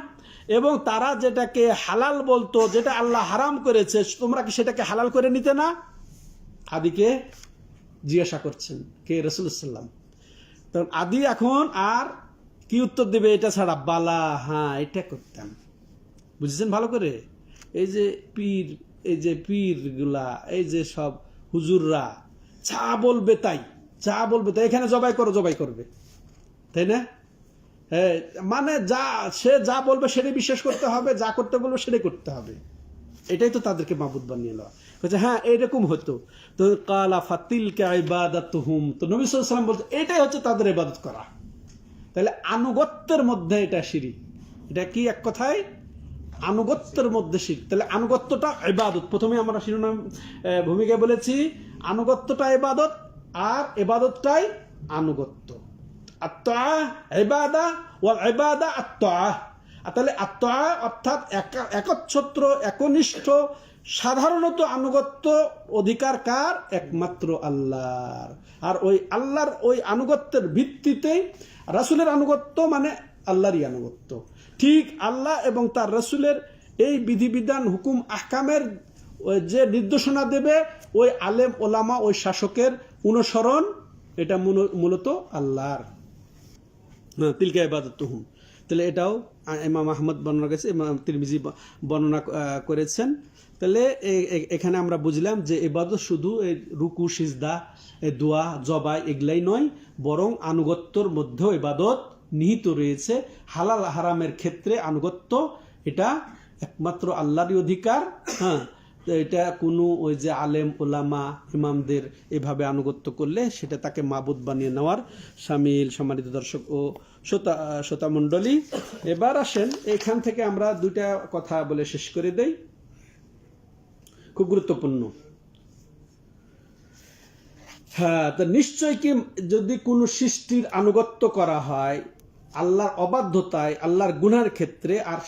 এবং তারা যেটাকে হালাল বলতো, যেটা আল্লাহ হারাম করেছে, তোমরা কি সেটাকে হালাল করে নিতে না? আদিকে জিজ্ঞাসা করছেন কে? রাসূলুল্লাহ সাল্লাল্লাহু আলাইহি ওয়াসাল্লাম। তখন আদি এখন আর কি উত্তর দেবে এটা ছাড়া? বালা, হ্যাঁ এটা করতাম। বুঝেছেন ভালো করে? এই যে পীর গুলা, এই যে সব হুজুররা যা বলবে তাই, এখানে জবাই করবে, তাই না? হ্যাঁ, মানে সে যা বলবে সেটাই বিশ্বাস করতে হবে, যা করতে বলবে সেটাই করতে হবে। এটাই তো তাদেরকে মাবুদ বানিয়ে নেওয়া। হ্যাঁ, এইরকম হতো। তো কালা ফাতিলকা ইবাদাতুহুম, তো নবী সাল্লাল্লাহু আলাইহি ওয়াসাল্লাম বলতে এটাই হচ্ছে তাদের ইবাদত করা। তাহলে আনুগত্যের মধ্যে এটা শিরক। এটা কি এক কথায়? আনুগত্যের মধ্যে শিরক। তাহলে আনুগত্যটা ইবাদত। প্রথমে আমরা শিরোনাম ভূমিকায় বলেছি আনুগত্যটা ইবাদত, আর ইবাদতটাই আনুগত্য। আত্মা ইবাদা ওয়াল ইবাদা আত্মা। তাহলে আত্মা অর্থাৎ একচ্ছত্র, একনিষ্ঠ, সাধারণত আনুগত্য অধিকার কার? একমাত্র আল্লাহর। আর ওই আল্লাহর ওই আনুগত্যের ভিত্তিতে রাসূলের আনুগত্য মানে আল্লাহরই আনুগত্য। ঠিক আল্লাহ এবং তার রাসূলের এই বিধিবিধান, হুকুম, আহকামের যে নির্দেশনা দেবে, ওই আলেম ওলামা, ওই শাসকের অনুসরণ, এটা মূলত আল্লাহর। তিলকা ইবাদাতুহুম। তাহলে এটাও ইমাম আহমদ বর্ণনা করেছে, ইমাম তিরমিজি বর্ণনা করেছেন। তাহলে এখানে আমরা বুঝলাম যে ইবাদত শুধু এই রুকু, সিজদা, দোয়া, জবাই এগুলাই নয়, বরং আনুগত্যর মধ্যেও ইবাদত নিহিত রয়েছে। হালাল হারামের ক্ষেত্রে আনুগত্য এটা একমাত্র আল্লাহরই অধিকার। হ্যাঁ, এটা কোনো ওই যে আলেম ওলামা ইমামদের এভাবে আনুগত্য করলে সেটা তাকে মাবুদ বানিয়ে নেওয়ার শামিল। সম্মানিত দর্শক ও শ্রোতা মণ্ডলী, এবার আসেন এখান থেকে আমরা দুইটা কথা বলে শেষ করে দেই, খুব গুরুত্বপূর্ণ। হ্যাঁ, তো নিশ্চয় কি যদি কোনো সৃষ্টির আনুগত্য করা হয় আল্লাহর অবাধ্যতায়, আল্লাহর গুনাহের ক্ষেত্রে, আর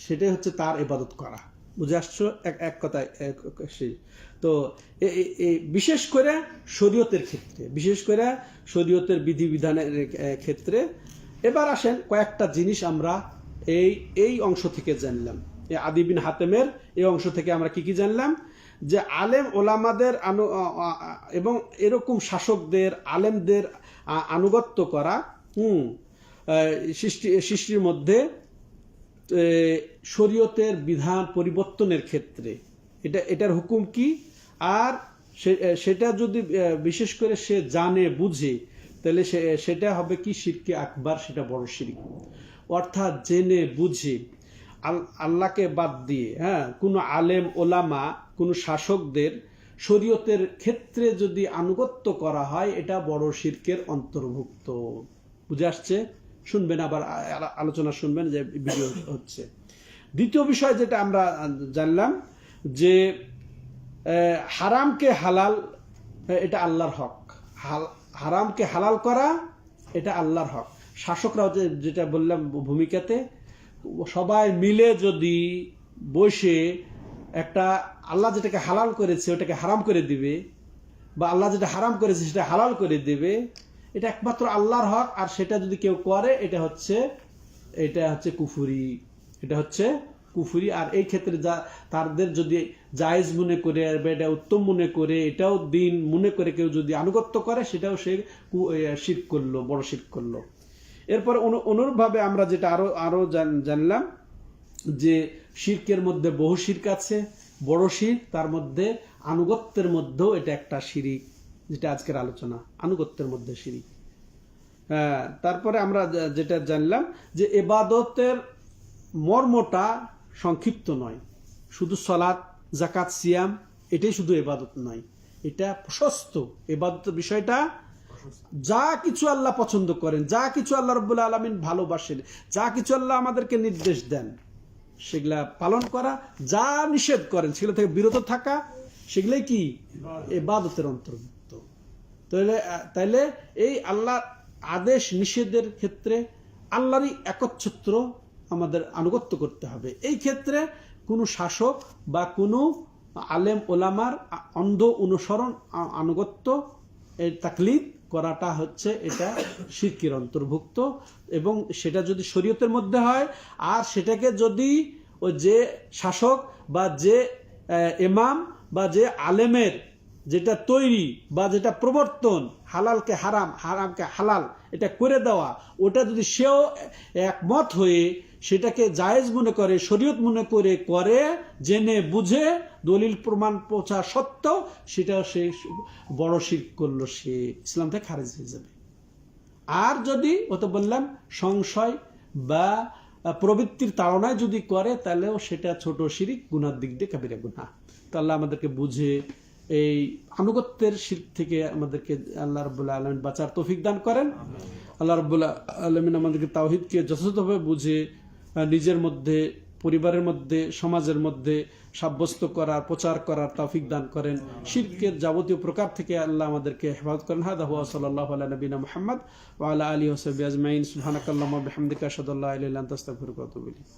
সেটাই হচ্ছে তার ইবাদত করা। বুঝে আসছো? এক কথায় তো বিশেষ করে শরীয়তের ক্ষেত্রে, বিশেষ করে শরীয়তের বিধিবিধানের ক্ষেত্রে। এবার আসেন কয়েকটা জিনিস আমরা এই অংশ থেকে জানলাম, এই আদি বিন হাতেমের এই অংশ থেকে আমরা কি জানলাম? যে আলেম ওলামাদের এবং এরকম শাসকদের, আলেমদের আনুগত্য করা সৃষ্টির মধ্যে শরীয়তের বিধান পরিবর্তনের ক্ষেত্রে এটার হুকুম কি, আর সেটা যদি বিশেষ করে সে জানে বুঝে, তাহলে সেটা হবে কি শিরকে আকবার, সেটা বড় শিরক। অর্থাৎ জেনে বুঝে আল্লাহকে বাদ দিয়ে, হ্যাঁ, কোনো আলেম ওলামা কোনো শাসকদের শরীয়তের ক্ষেত্রে যদি আনুগত্য করা হয় এটা বড় শিরকের অন্তর্ভুক্ত। বুঝে আসছে? শুনবেন, আবার আলোচনা শুনবেন যে ভিডিও হচ্ছে। দ্বিতীয় বিষয় যেটা আমরা জানলাম যে হারামকে হালাল, এটা আল্লাহর হক। হারামকে হালাল করা এটা আল্লাহর হক। শাসকরাও যেটা বললাম ভূমিকাতে, সবাই মিলে যদি বসে একটা আল্লাহ যেটাকে হালাল করেছে ওটাকে হারাম করে দিবে, বা আল্লাহ যেটা হারাম করেছে সেটা হালাল করে দেবে, এটা একমাত্র আল্লাহর হক। আর সেটা যদি কেউ করে এটা হচ্ছে কুফরি, এটা হচ্ছে কুফরি। আর এই ক্ষেত্রে তাদের যদি জায়েজ মনে করে বা এটা উত্তম মনে করে, এটাও দিন মনে করে কেউ যদি আনুগত্য করে, সেটাও সে শিরক করলো, বড় শিরক করলো। এরপর অনুরূপভাবে আমরা যেটা আরো জানলাম যে শিরকের মধ্যে বহু শিরক আছে। বড় শিরক, তার মধ্যে আনুগত্যের মধ্যেও এটা একটা শিরিক, যেটা আজকের আলোচনা, আনুগত্যের মধ্যে শিরিক। তারপরে আমরা যেটা জানলাম যে ইবাদতের মর্মটা সংক্ষিপ্ত নয়, শুধু সালাত, যাকাত, সিয়াম এটাই শুধু ইবাদত নয়, এটা প্রশস্ত। ইবাদতের বিষয়টা যা কিছু আল্লাহ পছন্দ করেন, যা কিছু আল্লাহ রাব্বুল আলামিন ভালোবাসেন, যা কিছু আল্লাহ আমাদেরকে নির্দেশ দেন সেগুলা পালন করা, যা নিষেধ করেন সেগুলো থেকে বিরত থাকা, সেগুলাই কি ইবাদতের অন্তর্ভুক্ত। তাইলে এই আল্লাহর আদেশ নিষেধের ক্ষেত্রে আল্লাহরই একচ্ছত্র আমাদের আনুগত্য করতে হবে। এই ক্ষেত্রে কোনো শাসক বা কোনো আলেম ওলামার অন্ধ অনুসরণ, আনুগত্য, এই তাকলিদ করাটা হচ্ছে এটা শিরকের অন্তর্ভুক্ত। এবং সেটা যদি শরীয়তের মধ্যে হয়, আর সেটাকে যদি ওই যে শাসক বা যে ইমাম বা যে আলেমের যেটা তৈরি বা যেটা প্রবর্তন, হালালকে হারাম, হারামকে হালাল এটা করে দেওয়া, ওটা যদি সেও একমত হয়ে সেটাকে জায়েজ মনে করে, শরীয়ত মনে করে জেনে বুঝে দলিল প্রমাণ পৌঁছা সত্ত্বেও সেটা সে বড় শিরক করলো, সে ইসলাম থেকে খারিজ হয়ে যাবে। আর যদি ওটা বললাম সংশয় বা প্রবৃত্তির তাড়নায় যদি করে, তাহলেও সেটা ছোট শিরক, গুনার দিক দিয়ে কাবিরা গুনাহ। তো আল্লাহ আমাদেরকে বুঝে এই আনুগত্যের শিরক থেকে আমাদেরকে আল্লাহ রাব্বুল আলামিন বাঁচার তৌফিক দান করেন। আল্লাহ রাব্বুল আলামিন আমাদেরকে তাওহীদকে যথাযথভাবে বুঝে নিজের মধ্যে, পরিবারের মধ্যে, সমাজের মধ্যে সাব্যস্ত করার, প্রচার করার তৌফিক দান করেন। শিরকের যাবতীয় প্রকার থেকে আল্লাহ আমাদেরকে হেফাজত করেন। হাদা হুয়া সাল্লাল্লাহু আলা নবিনা মুহাম্মদ ওয়া আলা আলিহি ওয়া সাহবিহি আজমাইন। সুবহানাকাল্লাহুম্মা ওয়া বিহামদিকা আশহাদু আল্লা ইলাহা ইল্লা আনতা আস্তাগফিরুকা ওয়া আতুবু ইলাইক।